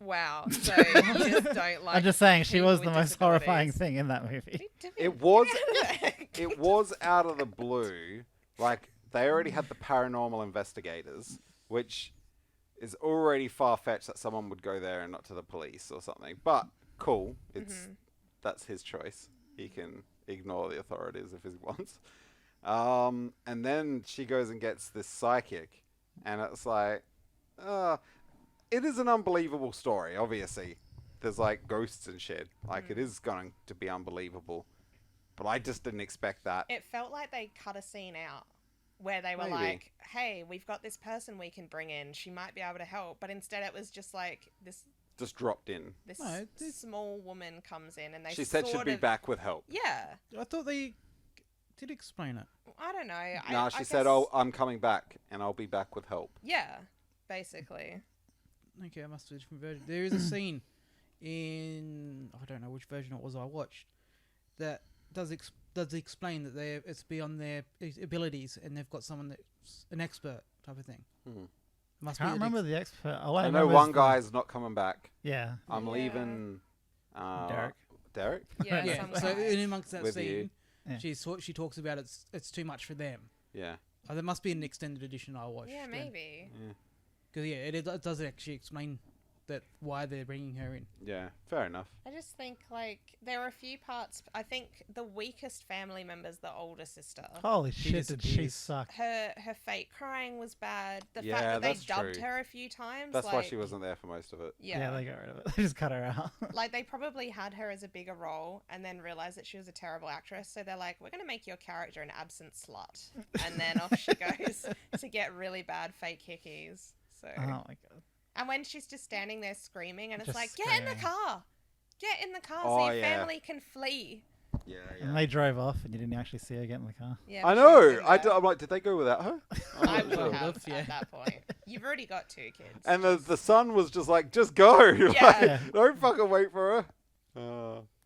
Wow. So you just don't like... I'm just saying, she people was with the most horrifying disabilities. thing in that movie. It was. It was out of the blue. Like they already had the paranormal investigators, which is already far fetched that someone would go there and not to the police or something. But cool, that's his choice. He can ignore the authorities if he wants. And then she goes and gets this psychic, and it's like, it is an unbelievable story. Obviously, there's like ghosts and shit. Like it is going to be unbelievable. But I just didn't expect that. It felt like they cut a scene out where they were Maybe. like, hey, we've got this person we can bring in. She might be able to help. But instead it was just like this Just dropped in. No, this- small woman comes in and they She said she'd sort be of- back with help. Yeah. I thought they did explain it. I don't know. No, she said, guess- "Oh, I'm coming back, and I'll be back with help." Yeah, basically. Okay, I must have a different version. There is a scene in I don't know which version it was I watched that does explain that it's beyond their abilities and they've got someone that's an expert type of thing. Hmm. I Must can't be remember the expert. All I know remember one is guy's not coming back. Yeah. I'm Yeah. leaving. Derek. Derek. Yeah, Yeah. some So guy. in amongst that With scene, you. Yeah. she talks about it's too much for them. Yeah. Oh, there must be an extended edition I watched. Yeah, maybe. Yeah. Because it does actually explain that why they're bringing her in. Yeah, fair enough. I just think like there were a few parts. I think the weakest family member's the older sister. Holy She shit, did she disappears. suck? Her fake crying was bad. The Yeah, fact that they that's dubbed true. her a few times. That's like, why she wasn't there for most of it. Yeah. They got rid of it. They just cut her out. Like they probably had her as a bigger role and then realized that she was a terrible actress. So they're like, we're going to make your character an absent slut. And then off she goes to get really bad fake hickeys. So. Oh my god. And when she's just standing there screaming and it's Just like, get in the screaming. car. Get in the car Oh, so your yeah. family can flee. Yeah, And they drove off, and you didn't actually see her get in the car. Yeah, I but she was know. in I there. am like, did they go without her? I I'm not would sure. have Yeah. at that point. You've already got 2 kids. And the son was just like, just go. Like, Yeah. don't fucking wait for her. It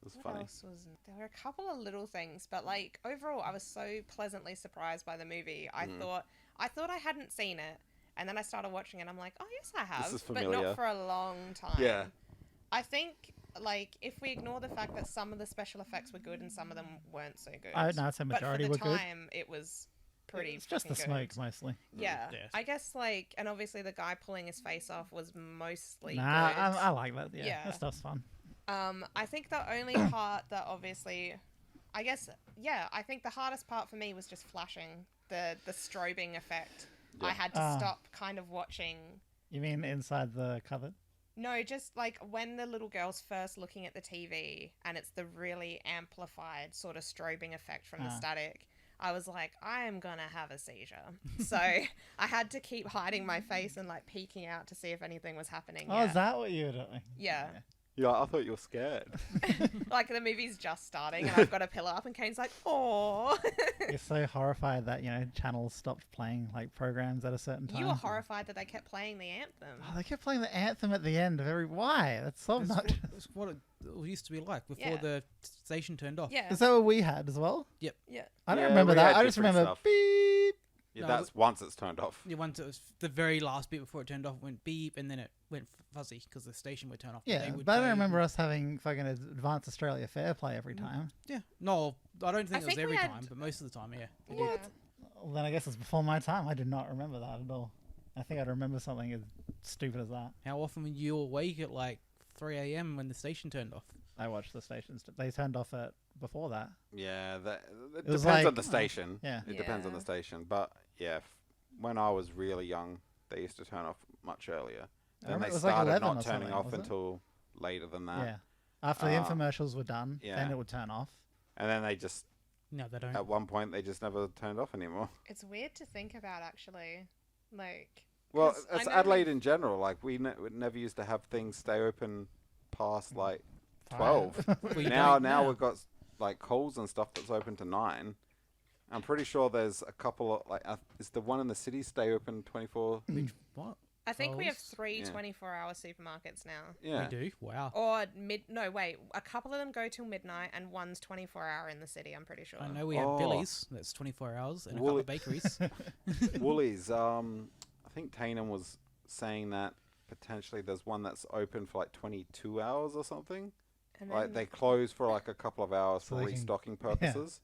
was What funny. else was there? Were a couple of little things, but like overall, I was so pleasantly surprised by the movie. I thought I hadn't seen it, and then I started watching it. I'm like, oh yes, I have, is but familiar. not for a long time. Yeah. I think like if we ignore the fact that some of the special effects were good and some of them weren't so good. I would not say but for majority the were good. time, it was pretty. It's just the fucking good. smoke mostly. Yeah. Yeah. I guess like, and obviously the guy pulling his face off was mostly Nah, good. I like that. Yeah, Yeah. that stuff's fun. I think the only part that obviously, I guess, yeah, I think the hardest part for me was just flashing, the strobing effect. Yeah. I had to Ah. stop kind of watching. You mean inside the cupboard? No, just like when the little girl's first looking at the TV and it's the really amplified sort of strobing effect from the Ah. static. I was like, I am gonna have a seizure. So I had to keep hiding my face and like peeking out to see if anything was happening. Oh, is that what you were doing? Yeah. Yeah, I thought you were scared. Like the movie's just starting and I've got a pillow up and Kane's like, oh. You're so horrified that, channels stopped playing like programs at a certain time. You were horrified that they kept playing the anthem. Oh, they kept playing the anthem at the end of every. Why? That's so That's much. That's what it used to be like before Yeah. the station turned off. Yeah. Is that what we had as well? Yeah. I don't Yeah, remember we that. had I just different remember stuff. beep. Yeah, No, that's once it's turned off. The one that was the very last bit before it turned off went beep, and then it went fuzzy because the station would turn off. Yeah, They would but I don't play- remember us having fucking Advanced Australia Fair play every time. Yeah, no, I don't think it was think we every had- time, but most of the time, yeah. Yeah. Well, then I guess it's before my time. I did not remember that at all. I think I'd remember something as stupid as that. How often were you awake at like 3 a.m. when the station turned off? I watched the stations. They turned off it before that. Yeah, it It was depends like- on the station. Yeah. It depends on Yeah. the station. But yeah, when I was really young, they used to turn off much earlier. I Then remember they it was like started 11 not or turning something, off was it? until later than that. Yeah. After the Uh, infomercials were done, then yeah. it would turn off. And then they just, No, they don't. at one point, they just never turned off anymore. It's weird to think about actually. Like, Well, 'Cause I it's know Adelaide in general. Like, we never used to have things stay open past, like, 12. Well, you now don't now we've got, like, Coles and stuff that's open to 9. I'm pretty sure there's a couple of, like, is the one in the city stay open 24? Which, what? I think we have Coles? 3 Yeah. 24-hour supermarkets now. Yeah. We do? Wow. Or no, wait. A couple of them go till midnight and one's 24-hour in the city, I'm pretty sure. I know we have Oh. Billy's, that's 24 hours, and a Woolly- couple of bakeries. Woolies, I think Tainham was saying that potentially there's one that's open for, like, 22 hours or something. And Like, then- they close for, like, a couple of hours So for they can- restocking purposes.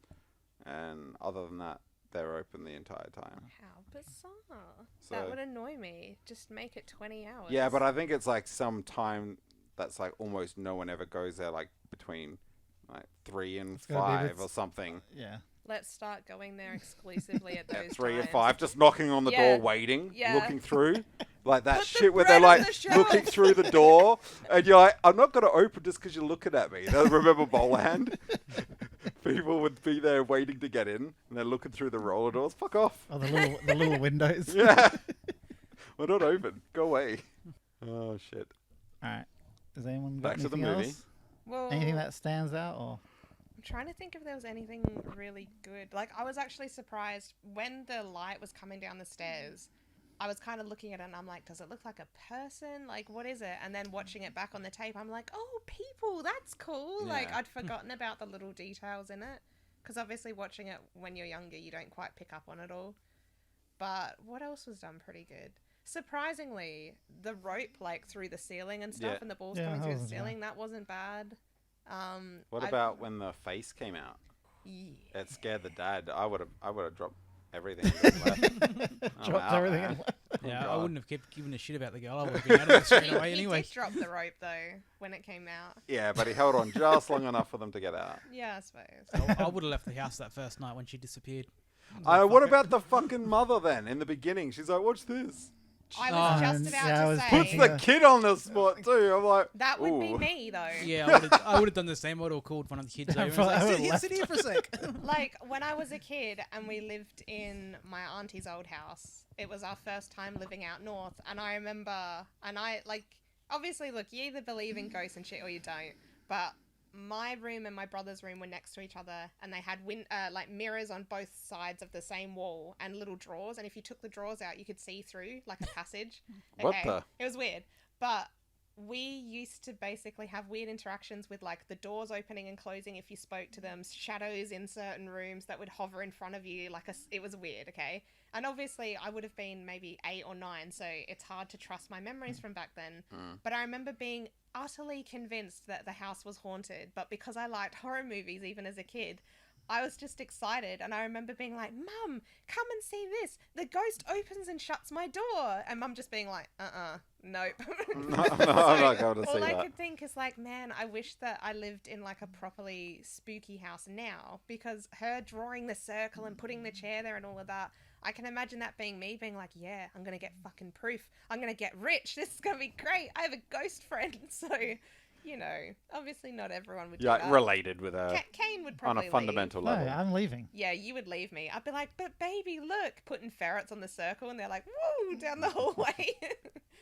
And other than that, they're open the entire time. How bizarre. So- That would annoy me. Just make it 20 hours. Yeah, but I think it's like some time that's like almost no one ever goes there, like between like 3 and It's gotta be 5 or bits- something. Yeah. Let's start going there exclusively at At those 3 or times. 5, just knocking on the Yeah. door, waiting, Yeah. looking through, like that Put the shit where they're bread on like the shelf. looking through the door, and you're like, I'm not gonna open just because you're looking at me. Remember Bowland? People would be there waiting to get in, and they're looking through the roller doors. Fuck off! Oh, the little windows. Yeah, we're not open. Go away. Oh shit. All right. Does anyone got Back to the anything movie. else? Well, Anything that stands out, or I'm trying to think if there was anything really good. Like, I was actually surprised when the light was coming down the stairs. I was kind of looking at it and I'm like, does it look like a person? Like, what is it? And then watching it back on the tape, I'm like, oh, people, that's cool. Like, Yeah. I'd forgotten about the little details in it. Because obviously watching it when you're younger, you don't quite pick up on it all. But what else was done pretty good? Surprisingly, the rope, like, through the ceiling and stuff Yeah. and the balls Yeah, coming that through the wasn't bad. ceiling, that wasn't bad. What I- about when the face came out? Yeah. It scared the dad. I would have dropped everything and left. I'm Dropped out, everything. man. And Yeah, I God. wouldn't have given a shit about the girl. I would have been out of it straight away He anyway. did drop the rope though when it came out. Yeah, but he held on just long enough for them to get out. Yeah, I suppose. I would have left the house that first night when she disappeared. What about the fucking mother then? In the beginning, she's like, "Watch this." I was just yeah, about I to was say Puts the kid on the spot too. I'm like, that would be ooh. me though. Yeah, I would have done the same. I would have called one of the kids over and was I like, would've sit here for a sec. Like when I was a kid and we lived in my auntie's old house, it was our first time living out north, and I remember, and I like, obviously, look, you either believe in ghosts and shit or you don't, but my room and my brother's room were next to each other, and they had like mirrors on both sides of the same wall and little drawers, and if you took the drawers out, you could see through like a passage. What the? It was weird, but we used to basically have weird interactions with like the doors opening and closing if you spoke to them, shadows in certain rooms that would hover in front of you, it was weird, okay? And obviously I would have been maybe 8 or 9, so it's hard to trust my memories from back then. But I remember being utterly convinced that the house was haunted, but because I liked horror movies even as a kid, I was just excited, and I remember being like, "Mum, come and see this. The ghost opens and shuts my door." And Mum just being like, nope. No, I'm not going to see All I that. could think is like, man, I wish that I lived in like a properly spooky house now, because her drawing the circle and putting the chair there and all of that, I can imagine that being me being like, yeah, I'm going to get fucking proof. I'm going to get rich. This is going to be great. I have a ghost friend. So, you know, obviously not everyone would do Yeah, that. related with her Kane would on probably a fundamental no, level. I'm leaving. Yeah, you would leave me. I'd be like, but baby, look, putting ferrets on the circle, and they're like, woo, down the hallway.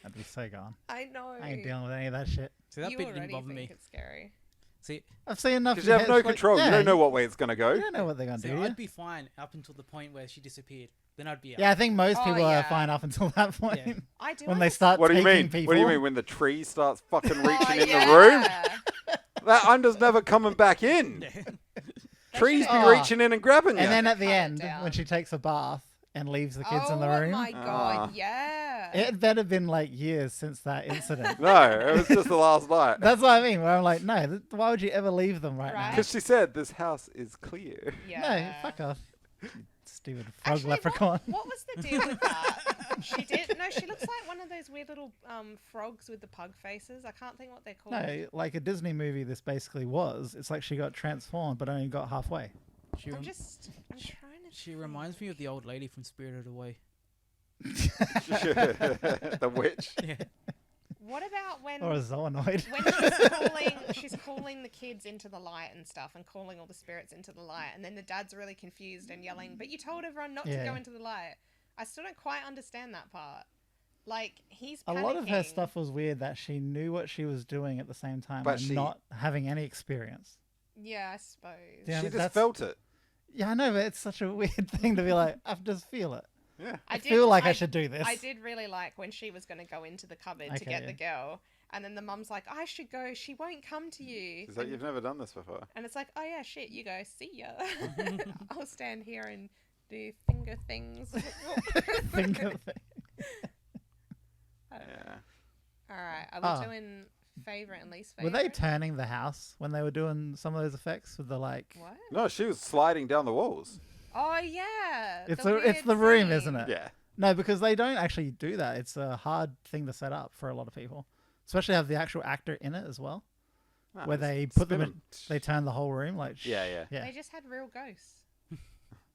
I'd be so gone. I know. I ain't dealing with any of that shit. See, that You bit didn't already bother think me. it's scary. See, I've seen enough. Because you have no control. You don't know what way it's going to go. You don't know what they're going to see, do. do I'd you? be fine up until the point where she disappeared. Then I'd be out. Yeah, I think most Oh, people yeah. are fine up until that point. Yeah. I do When they start What do you taking mean? people. What do you mean when the tree starts fucking Oh, reaching in yeah. the room? That under's never coming back in. Yeah. Trees be Oh. reaching in and grabbing you. And then at the Calm end, down. when she takes a bath and leaves the kids in the Oh room, my god, Ah. yeah. it had better been like years since that incident. No, it was just the last night. That's what I mean. Where I'm like, no, why would you ever leave them right, Right. Because she said this house is clear. Yeah. now? No, fuck off. Stupid frog Actually, leprechaun. What was the deal with that? She did. No, she looks like one of those weird little frogs with the pug faces. I can't think what they're called. No, like a Disney movie. This basically was. It's like she got transformed, but only got halfway. She, I'm rem- trying to. she reminds me of the old lady from Spirited Away. The witch. Yeah. What about when? Or a zoonoid. When she's calling the kids into the light and stuff, and calling all the spirits into the light, and then the dad's really confused and yelling, "But you told everyone not to Yeah. go into the light." I still don't quite understand that part. Like he's A lot of her panicking. stuff was weird that she knew what she was doing at the same time, But and she- not having any experience. Yeah, I suppose. Yeah, She but just that's- felt it. Yeah, I know, but it's such a weird thing to be like, I just feel it. Yeah. I feel like I should do this. I did really like when she was going to go into the cupboard to Okay, get yeah. the girl, and then the mum's like, "I should go. She won't come to you." She's like, and, you've never done this before. and it's like, "Oh yeah, shit. You go. See ya. I'll stand here and do finger things." Think of it. Yeah. All right. Are we Oh. doing favorite and least Were favorite? they turning the house when they were doing some of those effects with the like? What? No, she was sliding down the walls. Oh yeah. It's the it's weird the room, scene. isn't it? Yeah. No, because they don't actually do that. It's a hard thing to set up for a lot of people, especially have the actual actor in it as well, No, where just they put them spin in. They turn the whole room like. Yeah, yeah. Yeah. They just had real ghosts.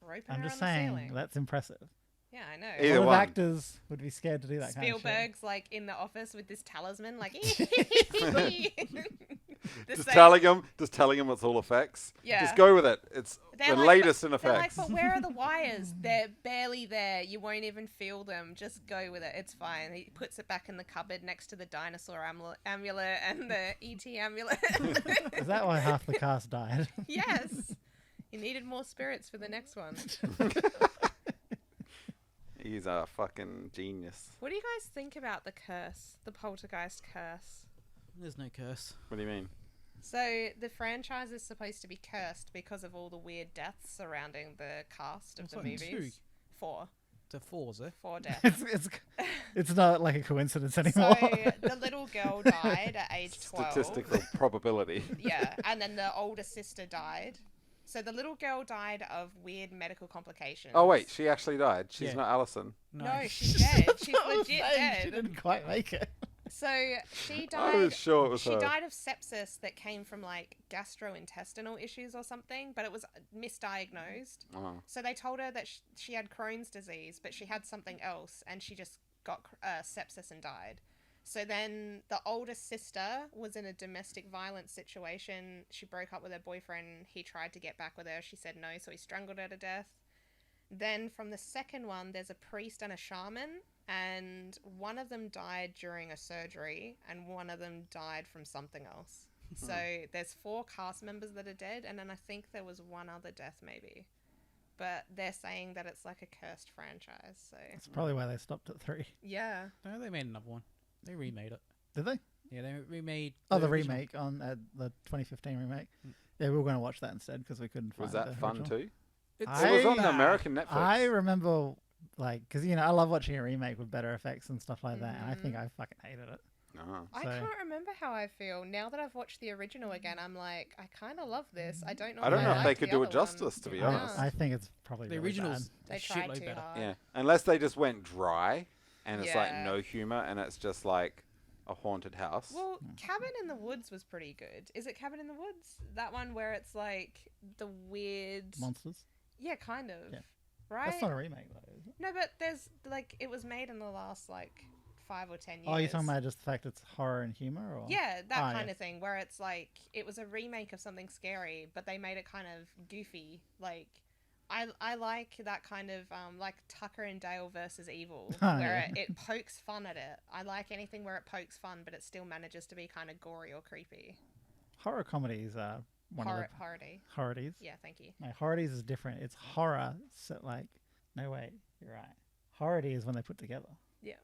Roping I'm just around the saying ceiling. that's impressive. Yeah, I know. Either a lot of one. actors would be scared to do that kind of shit. Spielberg's like in the office with this talisman, like the Just same- telling him it's all effects. Yeah. Just go with it. It's They're the like, latest in They're like, effects. but where are the wires? They're barely there. You won't even feel them. Just go with it. It's fine. He puts it back in the cupboard next to the dinosaur amulet and the ET amulet. Is that why half the cast died? Yes. He needed more spirits for the next one. He's a fucking genius. What do you guys think about the curse? The Poltergeist curse? There's no curse. What do you mean? So the franchise is supposed to be cursed because of all the weird deaths surrounding the cast of It's the like movies. 4. It's a 4, is it? 4 deaths. it's not like a coincidence So anymore. the little girl died at age 12. Statistical probability. Yeah, and then the older sister died. So the little girl died of weird medical complications. Oh wait, she actually died. She's Yeah. not Alison. No, she's dead. She's I was legit saying dead. She didn't quite make it. So she I was died. sure it was She her. died of sepsis that came from like gastrointestinal issues or something, but it was misdiagnosed. Oh. So they told her that she had Crohn's disease, but she had something else, and she just got sepsis and died. So then the oldest sister was in a domestic violence situation. She broke up with her boyfriend. He tried to get back with her. She said no, so he strangled her to death. Then from the second one, there's a priest and a shaman, and one of them died during a surgery, and one of them died from something else. So there's 4 cast members that are dead, and then I think there was one other death maybe. But they're saying that it's like a cursed franchise, so... That's probably why they stopped at 3. Yeah. No, they made another one. They remade it. Did they? Yeah, they remade. Oh, the original. remake on the 2015 remake. Yeah, we were going to watch that instead because we couldn't find Was that the fun original. too? It's It was on the bad. American Netflix. I remember, like, because, you know, I love watching a remake with better effects and stuff like that, and I think I fucking hated it. Oh. I So- can't remember how I feel. Now that I've watched the original again, I'm like, I kind of love this. I don't know I don't know if they liked could the do other it justice, one. to be Yeah. honest. I think it's probably The really original's They a tried shitload too better. hard. Yeah, unless they just went dry and it's like Yeah. no humor and it's just like a haunted house. Well, Cabin in the Woods was pretty good. Is it Cabin in the Woods? That one where it's like the weird... bad. Monsters. Yeah, kind of. Yeah. Right? That's not a remake, though, is it? No, but there's like it was made in the last like 5 or 10 years. Oh, you're talking about just the fact it's horror and humor? Or? Yeah, that Oh, kind yeah. of thing where it's like it was a remake of something scary, but they made it kind of goofy. Like I like that kind of like Tucker and Dale versus Evil, Oh, where yeah. it pokes fun at it. I like anything where it pokes fun, but it still manages to be kind of gory or creepy. Horror comedies are one Horror, of the... horror-y. Horror-dies. Yeah, thank you. No, horror-dies is different. It's horror, so like... No, wait. You're right. Horror-die is when they put together. Yeah.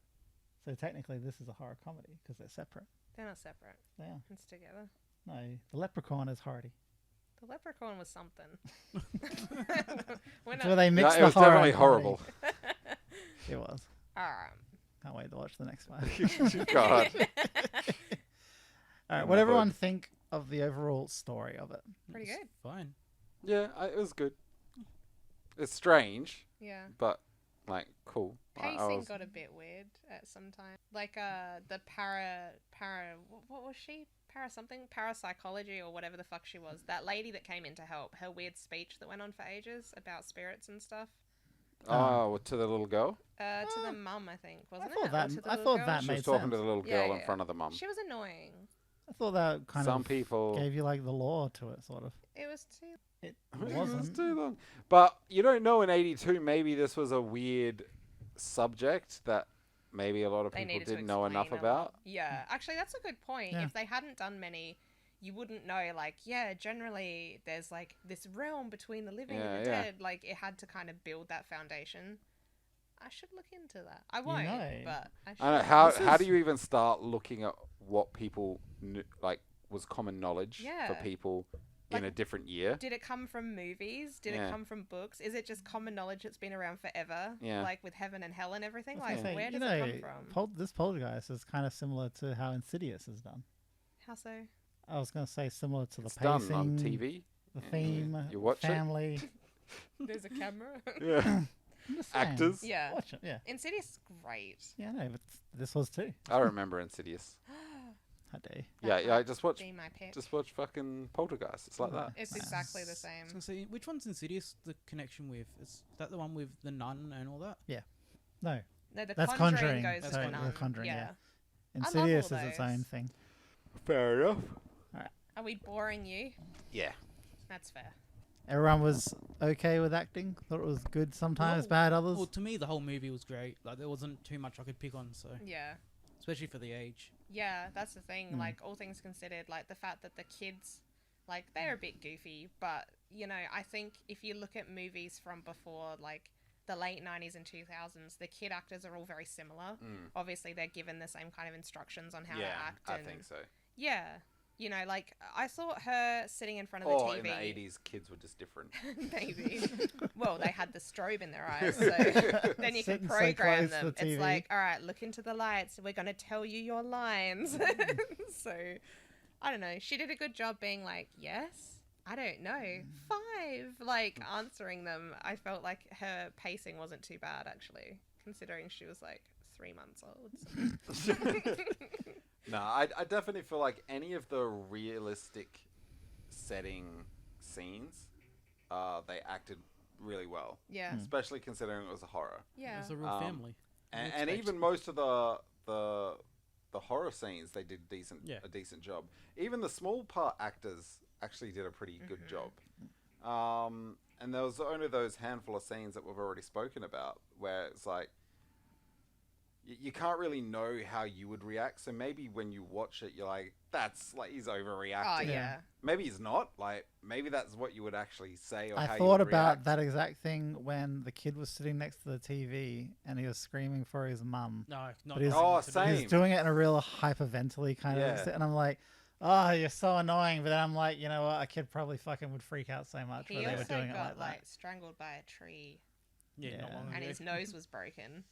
So technically this is a horror comedy because they're separate. They're not separate. Yeah. It's together. No, the Leprechaun is horror-die. The Leprechaun was something. We're It's not... where they Yeah, mix it the was horror definitely and comedy. horrible. It was. Alright. Can't wait to watch the next one. God. All right, Oh what my everyone God. think of the overall story of it? Pretty It's good. Fine. Yeah, it was good. It's strange, Yeah. but like cool. Pacing was, got a bit weird at some time. Like the what was she? Parapsychology or whatever the fuck she was. That lady that came in to help. Her weird speech that went on for ages about spirits and stuff. oh, to the little girl. To the mum, I think, wasn't thought it? Or that- to the I little thought girl? that She made was talking to sense. the little Yeah, girl in yeah. front of the mum. She was annoying. I thought that kind Some of people. gave you like the lore to it, sort of. It was too... It It was wasn't. too long. But you don't know in '82. Maybe this was a weird subject that maybe a lot of They people needed to didn't know enough explain a lot. about. Yeah, actually, that's a good point. Yeah. If they hadn't done many, you wouldn't know. Like, yeah, generally there's like this realm between the living and the Yeah, yeah. dead. Like, it had to kind of build that foundation. I should look into that. I won't, know. but I should. I don't know how This how do is- you even start looking at what people like was common knowledge for Yeah. people in Like, a different year? Did it come from movies? Did Yeah. it come from books? Is it just common knowledge that's been around forever? Yeah. Like with heaven and hell and everything? I was Like, gonna say, where you does it know, come from? This Poltergeist is kind of similar to how Insidious is done. How so? I was going to say similar to the It's pacing, done on TV. the Yeah. theme, You watch it? family. There's a camera. Yeah, I'm just saying, actors. Yeah. Watch it, yeah. Insidious is great. Yeah, no, but this was too. I remember Insidious. How dare you. Yeah, That yeah. I might just watched Be my pick. fucking Poltergeist. It's like that. It's Nice. exactly the I was same. gonna say, which one's Insidious? The connection with? Is that the one with the nun and all that? No, No, the That's Conjuring Conjuring. goes That's to the Conjuring. nun. The Conjuring, yeah. love Insidious all is its those. own thing. Fair enough. Are we boring you? Yeah. That's fair. Everyone was okay with acting. Thought it was good sometimes, Well, bad others. Well, to me, the whole movie was great. Like there wasn't too much I could pick on, so Yeah. especially for the age. Yeah, that's the thing. Mm. Like, all things considered, like, the fact that the kids, like, they're a bit goofy, but, you know, I think if you look at movies from before, like, the late 90s and 2000s, the kid actors are all very similar. Mm. Obviously, they're given the same kind of instructions on how Yeah, to act. I And, think so. Yeah. You know, like, I saw her sitting in front of the Oh, TV. in the '80s, kids were just different. Maybe. Well, they had the strobe in their eyes, so then you can Sitting so program close to them. the It's TV. like, all right, look into the lights. We're going to tell you your lines. So, I don't know. She did a good job being like, yes, I don't know, 5. Like, answering them, I felt like her pacing wasn't too bad, actually, considering she was like 3 months old. So. No, I definitely feel like any of the realistic setting scenes, they acted really well. Yeah. Especially considering it was a horror. Yeah. It's a real family. And even most of the horror scenes, they did a decent job. Even the small part actors actually did a pretty good job. And there was only those handful of scenes that we've already spoken about where it's like you can't really know how you would react. So maybe when you watch it, you're like, that's like he's overreacting. Oh yeah. Maybe he's not. Like maybe that's what you would actually say. Or I how thought you would about react. that exact thing when the kid was sitting next to the TV and he was screaming for his mum. No, not. But he's- Oh, to do- same. He's doing it in a real hyperventily kind Yeah. of, and I'm like, oh, you're so annoying. But then I'm like, you know what? A kid probably fucking would freak out so much He when they were also doing it got like that. strangled by a tree, Yeah, not Yeah. long and ago. his nose was broken.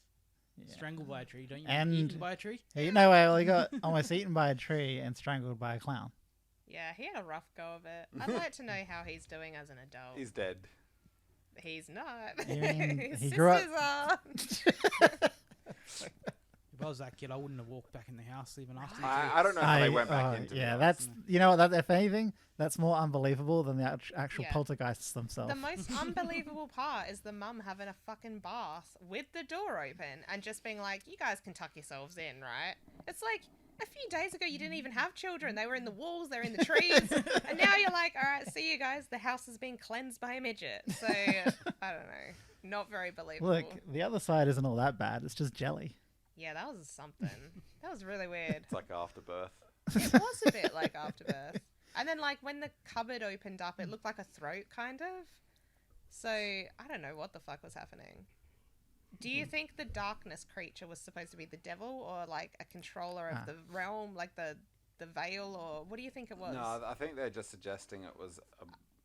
Yeah. Strangled by a tree. Don't you And- get eaten by a tree? He, no way, well, he got almost eaten by a tree and strangled by a clown. Yeah, he had a rough go of it. I'd like to know how he's doing as an adult. He's dead. He's not. You mean His he grew up- sisters are. If I was that kid, I wouldn't have walked back in the house even after. I don't know how they went back into yeah, it. that's, you know what, that, if anything, that's more unbelievable than the actual Yeah. poltergeists themselves. The most unbelievable part is the mum having a fucking bath with the door open and just being like, you guys can tuck yourselves in, right? It's like, a few days ago you didn't even have children. They were in the walls, they're in the trees. And now you're like, all right, see you guys. The house is being cleansed by a midget. So, I don't know. Not very believable. Look, the other side isn't all that bad. It's just jelly. Yeah, that was something. That was really weird. It's like afterbirth. It was a bit like Afterbirth. And then, like, when the cupboard opened up, it looked like a throat, kind of. So, I don't know what the fuck was happening. Do you think the darkness creature was supposed to be the devil or, like, a controller of the realm, like the veil, or what do you think it was? No, I think they're just suggesting it was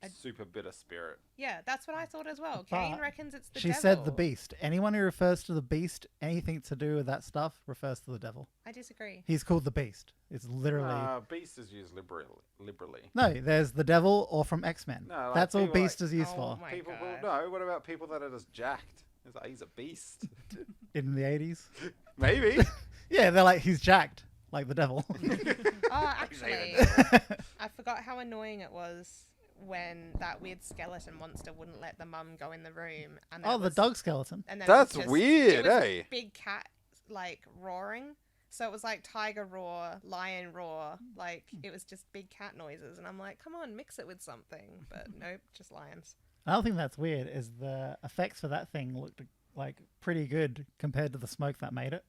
a super bitter spirit. Yeah, that's what I thought as well. But Kane reckons it's the She devil. said the beast. Anyone who refers to the beast, anything to do with that stuff, refers to the devil. I disagree. He's called the beast. It's literally... Beast is used liberally. No, there's the devil or from X-Men. No, like That's all people beast is used Oh for my People, God. no. What about people that are just jacked? It's like he's a beast. in the 80s. Maybe. Yeah, they're like, he's jacked, like the devil. Oh, actually, I forgot how annoying it was when that weird skeleton monster wouldn't let the mum go in the room. And there Oh, the was- dog skeleton. And then That's it was just- weird, it was eh? Big cat like roaring. So it was like tiger roar, lion roar, like it was just big cat noises, and I'm like, come on, mix it with something. But nope, just lions. Another thing that's weird is the effects for that thing looked like pretty good compared to the smoke that made it.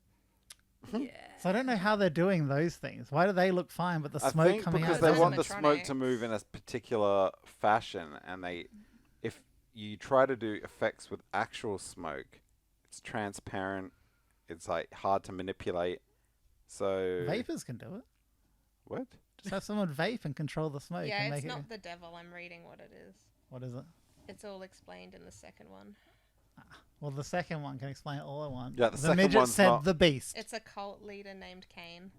Yeah. So I don't know how they're doing those things. Why do they look fine, but the I smoke think coming because out? they Those want the animatronics. smoke to move in a particular fashion, and if you try to do effects with actual smoke, it's transparent. It's like hard to manipulate. So Vapors can do it. what? Just have someone vape and control the smoke. Yeah, and it's make not it... the devil. I'm reading what it is. What is it? It's all explained in the second one. Well, the second one can explain it all I want. Yeah, the second midget one's said not- the beast. It's a cult leader named Cain.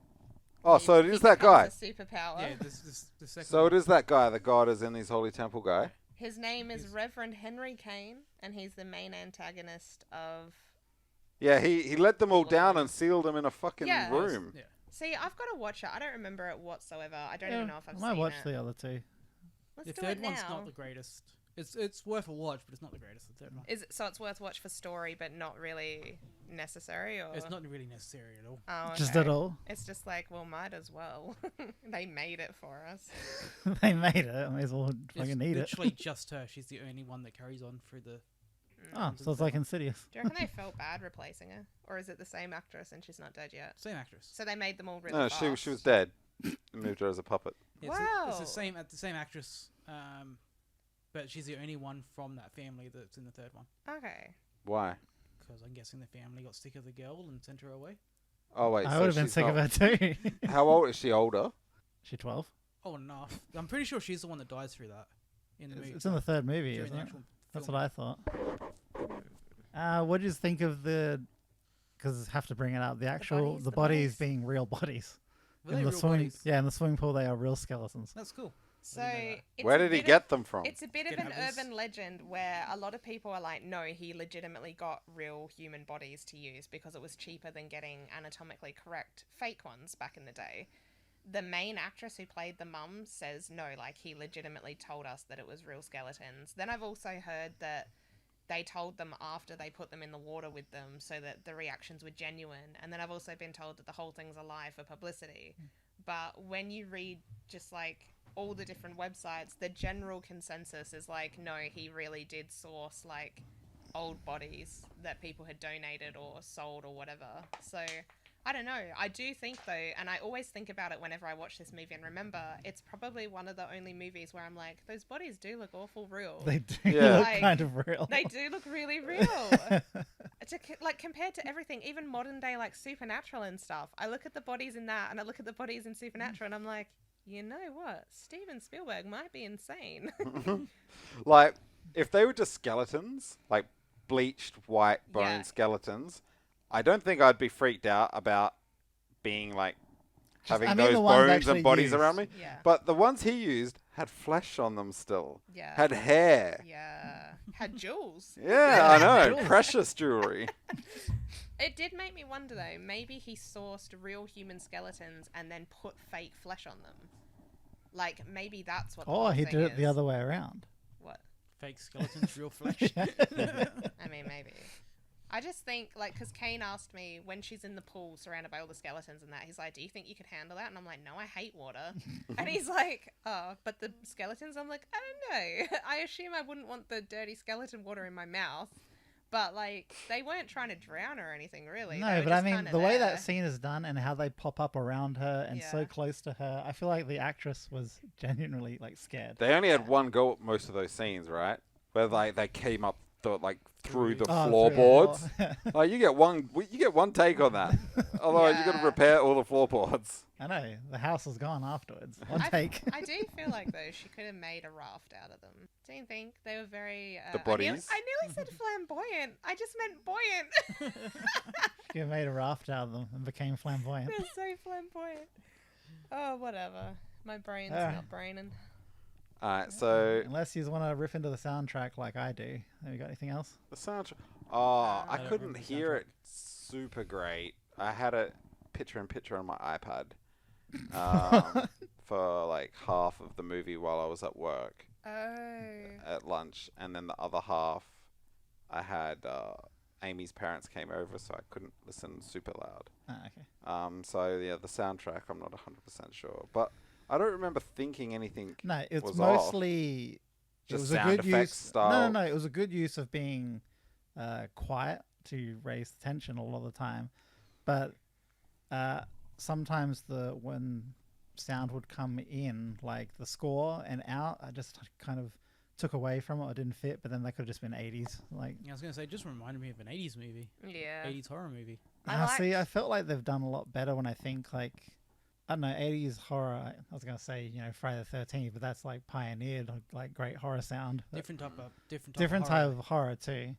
Oh, so it He is that guy. becomes a superpower. Yeah, the second. So one. it is that guy. The god is in his holy temple guy. His name is Reverend Henry Cain, and he's the main antagonist of. Yeah, he let them all down and sealed them in a fucking Yeah. room. Yeah. See, I've got to watch it. I don't remember it whatsoever. I don't Yeah, even know if I've I might seen watch it. the other two. Let's The do third it one's now. not the greatest. It's worth a watch, but it's not the greatest. The third one. Is it, so it's worth watch for story, but not really necessary, or It's not really necessary at all. Oh, Just okay. at all. It's just like, well, might as well. They made it for us. They made it. I may as well fucking It's need it. literally just her. She's the only one that carries on through the. Oh, so it's like Insidious. Do you reckon they felt bad replacing her, or is it the same actress and she's not dead yet? Same actress. So they made them all really No, fast. she was dead. They moved her as a puppet. Yeah, it's Wow. the same actress, but she's the only one from that family that's in the third one. Okay. Why? Because I'm guessing the family got sick of the girl and sent her away. Oh wait, I so would have been she's sick of not- her too. How old is she? Older? She's 12. Oh, enough. I'm pretty sure she's the one that dies through that in the movie. It's in the third movie, during isn't the it? actual That's film. what I thought. What do you think of the? Because I have to bring it up. The bodies, the the bodies bodies. being real bodies. Were in they the real swimming, bodies? yeah, in the swimming pool they are real skeletons. That's cool. So I didn't know that. it's Where a did he bit get them from? It's a bit of an Kidnappers. urban legend where a lot of people are like, no, he legitimately got real human bodies to use because it was cheaper than getting anatomically correct fake ones back in the day. The main actress who played the mum says no, like he legitimately told us that it was real skeletons. Then I've also heard that they told them after they put them in the water with them so that the reactions were genuine. And then I've also been told that the whole thing's a lie for publicity. But when you read just like all the different websites, the general consensus is like, no, he really did source like old bodies that people had donated or sold or whatever. So I don't know. I do think though, and I always think about it whenever I watch this movie and remember, it's probably one of the only movies where I'm like, those bodies do look awful real. They do Yeah. look Like, kind of real. They do look really real. Like compared to everything, even modern day like Supernatural and stuff. I look at the bodies in that and I look at the bodies in Supernatural and I'm like, you know what? Steven Spielberg might be insane. Like, if they were just skeletons, like bleached white bone Yeah. skeletons, I don't think I'd be freaked out about being like having I mean, those the ones bones actually and bodies used. around me. Yeah. But the ones he used had flesh on them still. Yeah. Had hair. Yeah. Had jewels. Yeah, I know. Jewels. Precious jewelry. It did make me wonder though, maybe he sourced real human skeletons and then put fake flesh on them. Like maybe that's what the Or whole he thing did it the is. other way around. What? Fake skeletons, real flesh. I mean, maybe. I just think, like, because Kane asked me when she's in the pool surrounded by all the skeletons and that, he's like, do you think you could handle that? And I'm like, no, I hate water. And he's like, oh, but the skeletons? I'm like, I don't know. I assume I wouldn't want the dirty skeleton water in my mouth. But, like, they weren't trying to drown her or anything, really. They No, were but I just mean, kinda the way there. that scene is done and how they pop up around her and so Yeah. close to her, I feel like the actress was genuinely like scared. They only had one go at most of those scenes, right? Where like they came up through the Oh, floorboards. through the door. Like you get one take on that. Otherwise, you got to Yeah. repair all the floorboards. I know the house was gone afterwards. One I- take. I do feel like, though, she could have made a raft out of them. Don't you think? They were very... The I nearly bodies? said flamboyant. I just meant buoyant. She made a raft out of them and became flamboyant. They're so flamboyant. Oh, whatever. My brain's Ah. not braining. All right, so Unless you want to riff into the soundtrack like I do. Have you got anything else? the soundtrack. Oh, I I don't couldn't remember the hear soundtrack. it super great. I had it picture-in-picture on my iPad for like half of the movie while I was at work Oh. at lunch, and then the other half, I had Amy's parents came over, so I couldn't listen super loud. Ah, okay. So yeah, the soundtrack, I'm not 100% sure, but I don't remember thinking anything. No, it's Was off. mostly. It Just was a sound good effects use. style. No. It was a good use of being quiet to raise tension a lot of the time, but sometimes when sound would come in, like the score and out, I just kind of took away from it. It didn't fit, but then that could have just been 80s. Like, I was going to say, it just reminded me of an 80s movie. Yeah. 80s horror movie. see, I liked- felt like they've done a lot better when I think like. I don't know, 80s horror. I was going to say, Friday the 13th, but that's like pioneered like great horror sound. But Different type of different horror. type of horror too.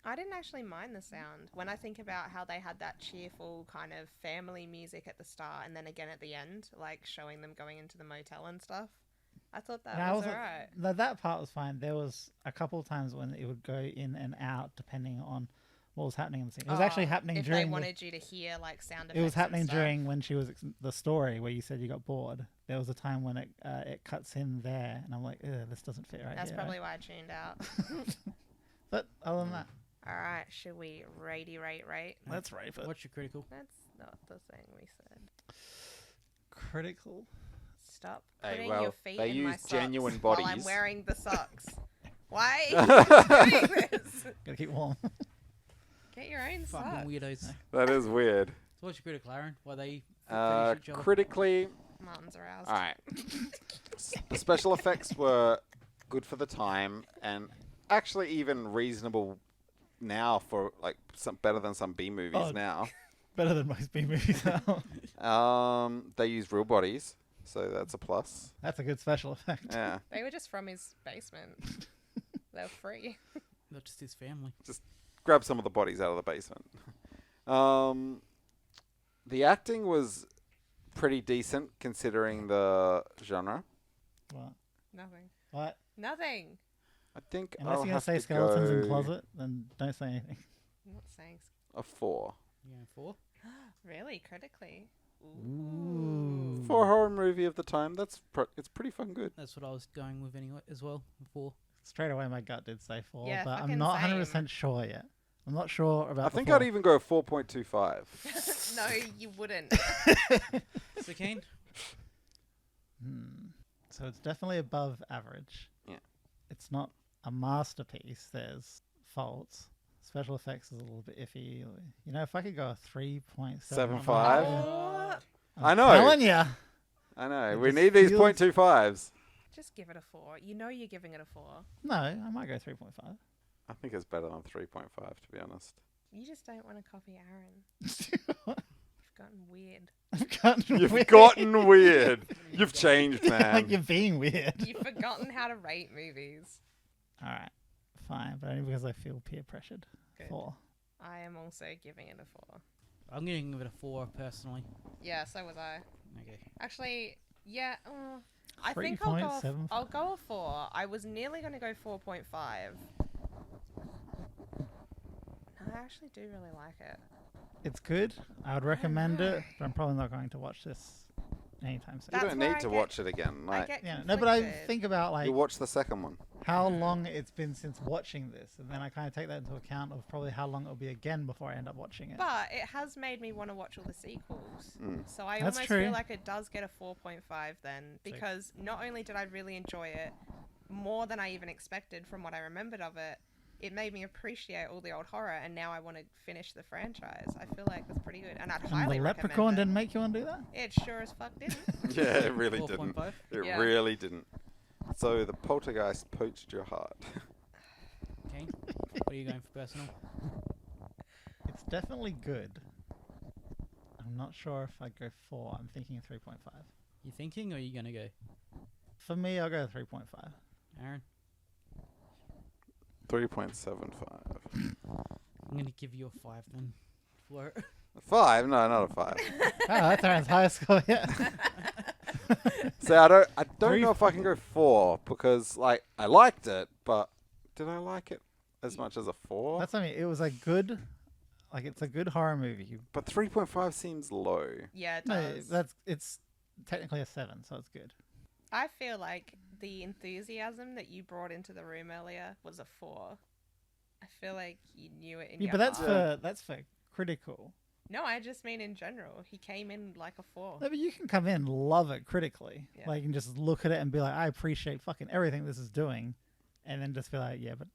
I didn't actually mind the sound. When I think about how they had that cheerful kind of family music at the start and then again at the end, like showing them going into the motel and stuff, I thought that No, I was wasn't- alright. No, that part was fine. There was a couple of times when it would go in and out depending on what was happening in the scene. It was actually happening if during. they wanted you to hear like sound effects. It was and happening stuff. during when she was the story where you said you got bored. There was a time when it cuts in there, and I'm like, ugh, this doesn't fit right That's here. probably why I tuned out. But other than that, Alright, should we rate? let's rate it. What's your critical? That's not the thing we said. Critical. Stop Hey, putting well, your feet they in my use socks genuine while I'm bodies. wearing the socks. Why are you doing this? Gotta keep warm. Get your own Fucking socks. weirdos. That is weird. So what's your critical, Aaron? Why they finish each other? Critically, Martin's aroused. all right. The special effects were good for the time, and actually even reasonable now for like some better than some B movies Oh. now. Better than most B movies now. They use real bodies, so that's a plus. That's a good special effect. Yeah. They were just from his basement. They were free. Not just his family. Grab some of the bodies out of the basement. The acting was pretty decent considering the genre. What? Nothing. What? Nothing. I think Unless I'll you're gonna have say to skeletons in go closet, then don't say anything. I'm not saying a 4. Yeah, 4. really critically. Ooh. For a horror movie of the time, it's pretty fucking good. That's what I was going with anyway as well. 4. Straight away, my gut did say 4, Yeah, but I'm fucking not same. 100% sure yet. I'm not sure about. I the think 4. I'd even go 4.25. No, you wouldn't. So Kane, So it's definitely above average. Yeah. It's not a masterpiece. There's faults. Special effects is a little bit iffy. You know, if I could go a 3.75. 7.5? Oh, I know. Telling ya. I know. It We just need these feels- 0.25s. just give it a 4. You know you're giving it a 4. No, I might go 3.5. I think it's better than 3.5, to be honest. You just don't want to copy Aaron. You've gotten weird. I've gotten You've weird. gotten weird. You've changed, man. Like you're being weird. You've forgotten how to rate movies. All right, fine, but only because I feel peer pressured. Good. 4. I am also giving it a 4. I'm going to give it a 4 personally. Yeah, so was I. Okay. Actually, yeah. I think I'll go. 3.75. I'll go a 4. I was nearly going to go 4.5. No, I actually do really like it. It's good. I would recommend it, but I'm probably not going to watch this anytime soon. You That's don't where need I to get- watch it again. I Like, get Yeah, no, but I conflicted. think about like you watch the second one. how long it's been since watching this, and then I kind of take that into account of probably how long it'll be again before I end up watching it. But it has made me want to watch all the sequels. So I That's almost true. feel like it does get a 4.5 then, because not only did I really enjoy it more than I even expected from what I remembered of it, it made me appreciate all the old horror, and now I want to finish the franchise. I feel like it's pretty good, and I'd And highly the recommend leprechaun it. didn't make you want to do that? It sure as fuck didn't. Yeah, it really didn't. 4.5. It Yeah. really didn't. So the poltergeist poached your heart. Kane, what are you going for personal? It's definitely good. I'm not sure if I'd go 4. I'm thinking 3.5. You thinking, or are you going to go? For me, I'll go 3.5. Aaron? 3.75. I'm going to give you a 5 then. For it. 5? No, not a 5. Oh, that's Aaron's highest score yet. See, I don't Three- know if I can go 4 because like I liked it, but did I like it as much as a 4? That's what I mean. It was a good, like it's a good horror movie. But 3.5 seems low. Yeah, it No, does. it's technically a 7, so it's good. I feel like the enthusiasm that you brought into the room earlier was a 4. I feel like you knew it in Yeah, your but that's heart. that's for critical. No, I just mean in general. He came in like a 4. No, but you can come in and love it critically. Yeah. Like, and just look at it and be like, I appreciate fucking everything this is doing. And then just be like, yeah, but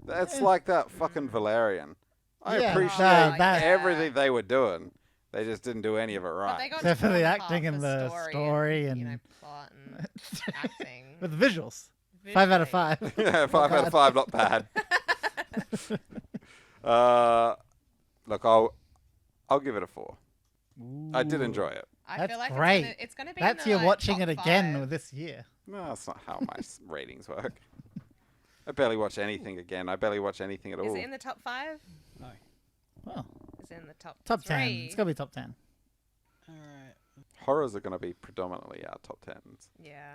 That's like that fucking Valerian. I Yeah, appreciate that- everything they were doing. They just didn't do any of it But they right. got Except for torn the apart acting and for the story and you know, and- plot and acting. With the visuals. 5 out of Visually. 5. Yeah, 5 out of 5, not bad. Look, I'll give it a 4. I did enjoy it. I That's feel like great. It's gonna be. That's in the, you like, watching top it again 5. this year. No, that's not how my ratings work. I barely watch anything again. I barely watch anything at Is all. it in the top 5? No. Well, Is it in the top top 10. 3? It's got to be top 10. Alright. Horrors are going to be predominantly our top 10s. Yeah.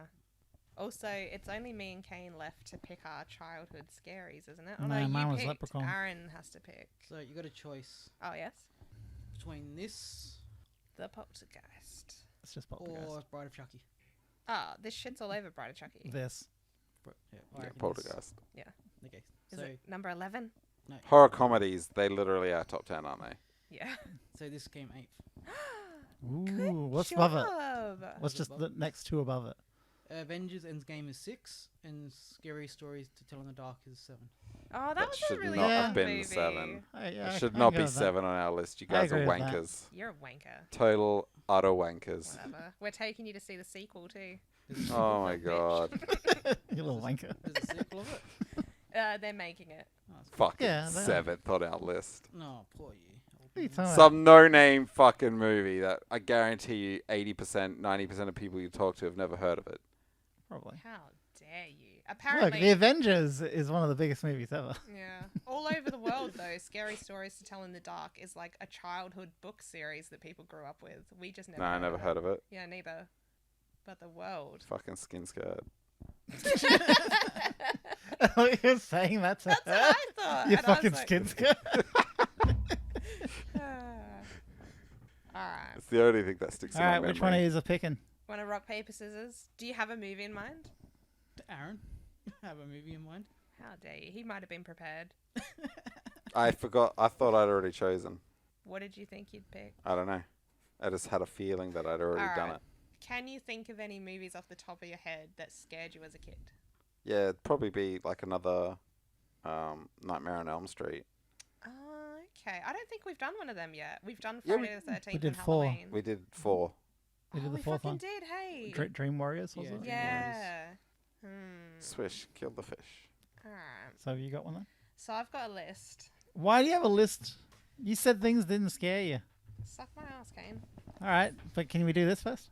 Also, it's only me and Kane left to pick our childhood scaries, isn't it? Oh, No, no, mine you was picked. Leprechaun. Aaron has to pick. So you got a choice Oh, yes. between this The Poltergeist. It's just Poltergeist. or Bride of Chucky. Oh, this shit's all over Bride of Chucky. This. I Yeah, reckon this- Poltergeist. Okay. Is So, it number 11? no. Horror comedies, they literally are top 10, aren't they? Yeah. So this came 8th. Ooh, what's above it? Job. What's just the next 2 above it? Avengers Endgame is 6, and Scary Stories to Tell in the Dark is 7. Oh, that That was should a really not have fun been movie. 7. Hey, yeah, It I should can not go be with that. 7 on our list. You I guys are agree with that. wankers. You're a wanker. Total utter wankers. Whatever. We're taking you to see the sequel too. There's a Oh my Bitch. god. You little wanker. There's a sequel of it? They're making it. Oh, it's Fucking Yeah, they are. 7th on our list. No, poor you. What are you talking about? Some no-name fucking movie that I guarantee you 80%, 90% of people you talk to have never heard of it. Probably. How dare you? Look, Apparently, The Avengers is one of the biggest movies ever. yeah. All over the world, though, Scary Stories to Tell in the Dark is like a childhood book series that people grew up with. We just never. No, I never of heard of it. Yeah, neither. But the world. Fucking skin skirt. You're saying that to That's her? what I thought. You and I was fucking like, skin skirt. Alright. It's the only thing that sticks in All my right, memory. which one of you are picking? Want to rock, paper, scissors? Do you have a movie in mind? Aaron, have a movie in mind? How dare you? He might have been prepared. I forgot. I thought I'd already chosen. What did you think you'd pick? I don't know. I just had a feeling that I'd already done Alright. it. Can you think of any movies off the top of your head that scared you as a kid? Yeah, it'd probably be like another Nightmare on Elm Street. Okay. I don't think we've done one of them yet. We've done Yeah, Friday the 13th did and 4. Halloween. We did 4. We did the we fourth fucking one. did, hey. Dream Warriors, was Yeah. it? Yeah. Swish, kill the fish. Alright. So have you got one then? So I've got a list. Why do you have a list? You said things didn't scare you. Suck my ass, Kane. All right, but can we do this first?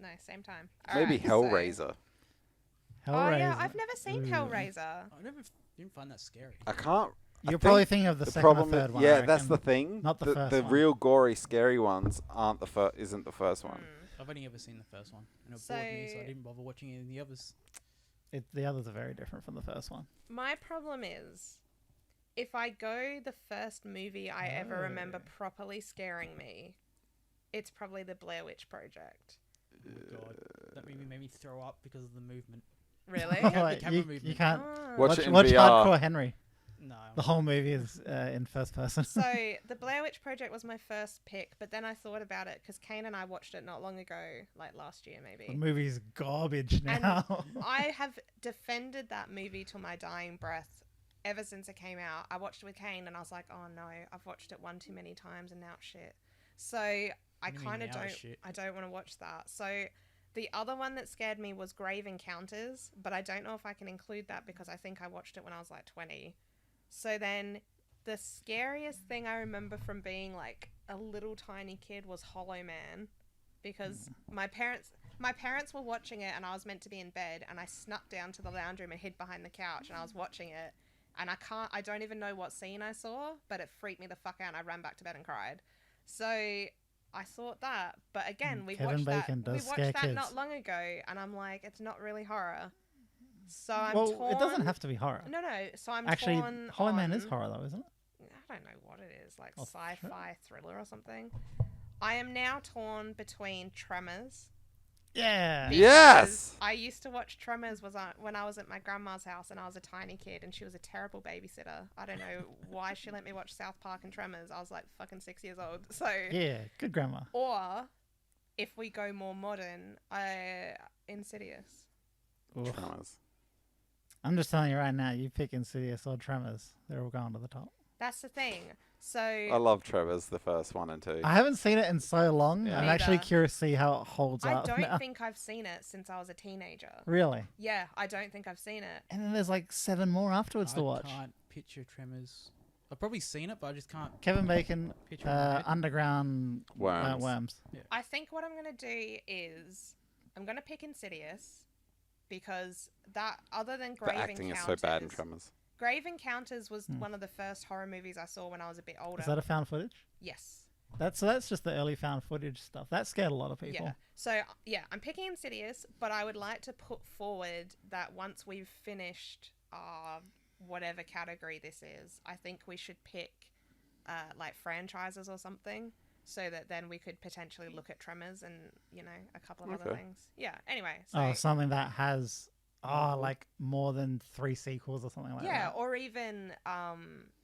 No, same time. Maybe Alright, so- Hellraiser. Oh yeah, Hellraiser. I've never seen Ooh. Hellraiser. I didn't find that scary. I can't. You're I probably think thinking of the the second problem. or third one. I Yeah, that's the reckon. thing. Not the first The one. real gory, scary ones aren't isn't the first one. I've only ever seen the first one, and it So- bored me, so I didn't bother watching any of the others. The others are very different from the first one. My problem is, if I go the first movie I ever remember properly scaring me, it's probably the Blair Witch Project. Oh my god, that movie made me throw up because of the movement. Really? Yeah, the Like, camera you movement. can't Ah. Watch it in watch VR. Hardcore Henry. No. The whole movie is in first person. So the Blair Witch Project was my first pick, but then I thought about it because Kane and I watched it not long ago, like last year the maybe. movie's garbage And now. I have defended that movie till my dying breath ever since it came out. I watched it with Kane and I was like, oh no, I've watched it one too many times and now it's shit. So I What do you mean kind of now it's don't. shit? I don't want to watch that. So the other one that scared me was Grave Encounters, but I don't know if I can include that because I think I watched it when I was like 20. So then the scariest thing I remember from being like a little tiny kid was Hollow Man, because my parents were watching it and I was meant to be in bed and I snuck down to the lounge room and hid behind the couch and I was watching it and I don't even know what scene I saw, but it freaked me the fuck out and I ran back to bed and cried. So I thought that, but again, we Kevin watched that. Bacon We does watched scare that kids. not long ago, and I'm like, it's not really horror. So I'm well, torn. it doesn't have to be horror. No, so I'm Actually, torn. Hollow Man is on- horror though, isn't it? I don't know what it is, like Oh, sci-fi thriller or something. I am now torn between Tremors. Yeah. because Yes! I used to watch Tremors when I was at my grandma's house and I was a tiny kid and she was a terrible babysitter. I don't know why she let me watch South Park and Tremors. I was like fucking 6 years old. So Yeah, good grammar. or if we go more modern, Insidious. Oof. Tremors. I'm just telling you right now, you pick Insidious or Tremors, they're all going to the top. That's the thing. So I love Trevor's, the first 1 and 2. I haven't seen it in so long. Yeah. I'm Me actually either. curious to see how it holds I up don't now. think I've seen it since I was a teenager. Really? Yeah, I don't think I've seen it. And then there's like 7 more afterwards to watch. I can't picture Tremors. I've probably seen it, but I just can't Kevin Bacon, picture it in my head. Underground Worms. Worms. I think what I'm going to do is I'm going to pick Insidious because that, other than The Grave acting is Encounters, so bad in Tremors. Grave Encounters was one of the first horror movies I saw when I was a bit older. Is that a found footage? Yes. So that's just the early found footage stuff. That scared a lot of people. Yeah. So, yeah, I'm picking Insidious, but I would like to put forward that once we've finished whatever category this is, I think we should pick like franchises or something so that then we could potentially look at Tremors and, you know, a couple of other Okay. things. Yeah, anyway. So, Oh, something that has like more than 3 sequels or something like yeah, that. or even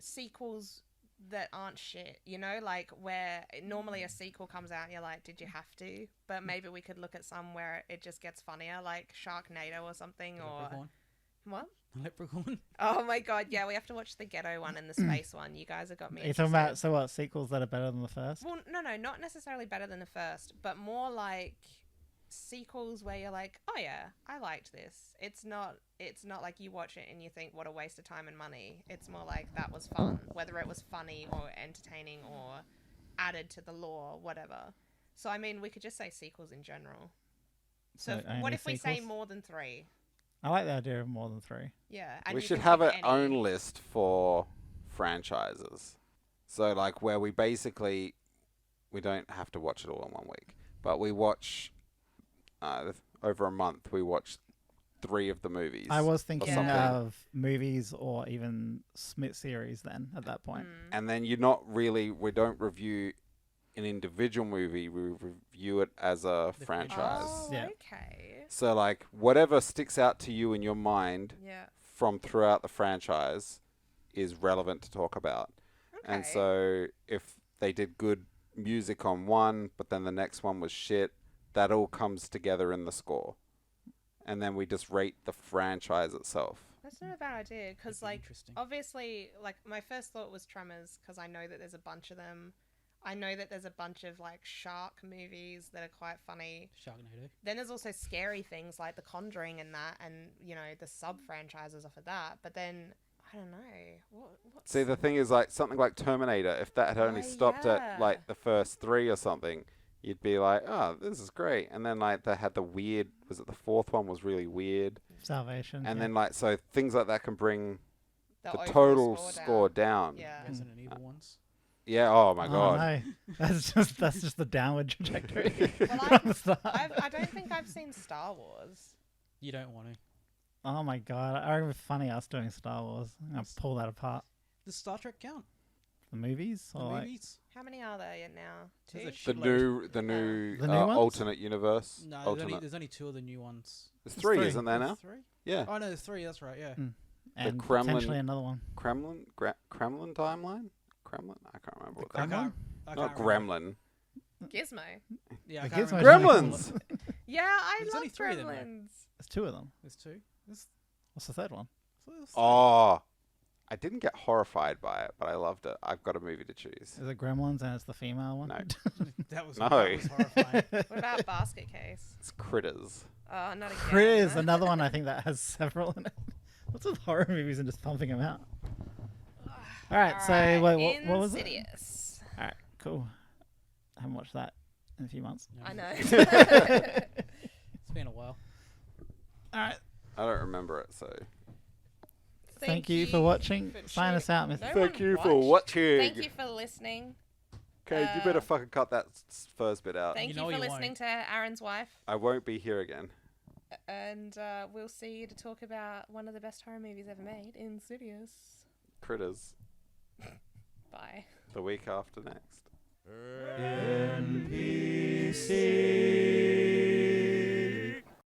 sequels that aren't shit, you know, like where normally a sequel comes out and you're like, did you have to? But maybe we could look at some where it just gets funnier, like Sharknado or something, or Leprechaun. what? Leprechaun. Oh my god, yeah, we have to watch the ghetto one and the space one. You guys have got me Are you talking about, interested. so what, sequels that are better than the first? Well, no, not necessarily better than the first, but more like sequels where you're like, oh yeah, I liked this. It's not like you watch it and you think what a waste of time and money. It's more like that was fun, whether it was funny or entertaining or added to the lore, whatever. So I mean, we could just say sequels in general. So only what if we say sequels? more than 3? I like the idea of more than 3. Yeah, and We you should can have pick our any. own list for franchises. So, like, where we basically, we don't have to watch it all in 1 week, but we watch over a month, we watched 3 of the movies. I was thinking something. of movies or even Smith series then at that point. And then we don't review an individual movie, we review it as a franchise. Oh, Yeah. okay. So, like, whatever sticks out to you in your mind Yeah. from throughout the franchise is relevant to talk about. Okay. And so, if they did good music on one, but then the next one was shit, that all comes together in the score. And then we just rate the franchise itself. That's not a bad idea because, That'd be like, interesting. obviously, like, my first thought was Tremors because I know that there's a bunch of them. I know that there's a bunch of, like, shark movies that are quite funny. Sharknado. Then there's also scary things like The Conjuring and that, and, you know, the sub-franchises off of that. But then, I don't know. What's... See, the thing is, like, something like Terminator, if that had only stopped yeah. at, like, the first 3 or something, you'd be like, oh, this is great. And then, like, they had the weird, was it the 4th one was really weird? Salvation. And yeah. then, like, so things like that can bring the overall total score down. Yeah. Resident Evil ones. Yeah, oh my Oh, god. no. That's just the downward trajectory. Well, from the start. I don't think I've seen Star Wars. You don't want to. Oh my god, I reckon it's funny us doing Star Wars. I'm gonna pull that apart. Does Star Trek count? The movies? The Or like, movies? How many are there now? There's a 2? The shitload. new The new ones? alternate universe. No, alternate. there's only 2 of the new ones. There's 3, 3. isn't there now? There's 3? Yeah. Oh no, there's 3. That's right. Yeah. and Kremlin- potentially another one. Kremlin timeline? Kremlin? I can't remember what that I Gremlin? can't- I Not can't remember. Gremlin. Gizmo. Yeah, The I can't Gizmo remember. Gremlin. Gremlins! Yeah, I There's love only 3 of them, though. Gremlins. There's 2 of them. There's 2. There's, What's the third one? there's 3. Oh, I didn't get horrified by it, but I loved it. I've got a movie to choose. Is it Gremlins and it's the female one? No. That was No. that was horrifying. What about Basket Case? It's Critters. Oh, not again. Chris, another one I think that has several in it. What's with horror movies and just pumping them out? All right, so Alright, wait, what was it? Insidious. All right, cool. I haven't watched that in a few months. I know. It's been a while. All right, I don't remember it, so. thank you for watching. for Sign us out, Mr. No Thank one you for watched. watching. Thank you for listening. Okay, you better fucking cut that first bit out. Thank You you, know for you listening to Aaron's wife. I won't be here again. And we'll see you to talk about one of the best horror movies ever made, Insidious. Critters. Bye. The week after next. NPC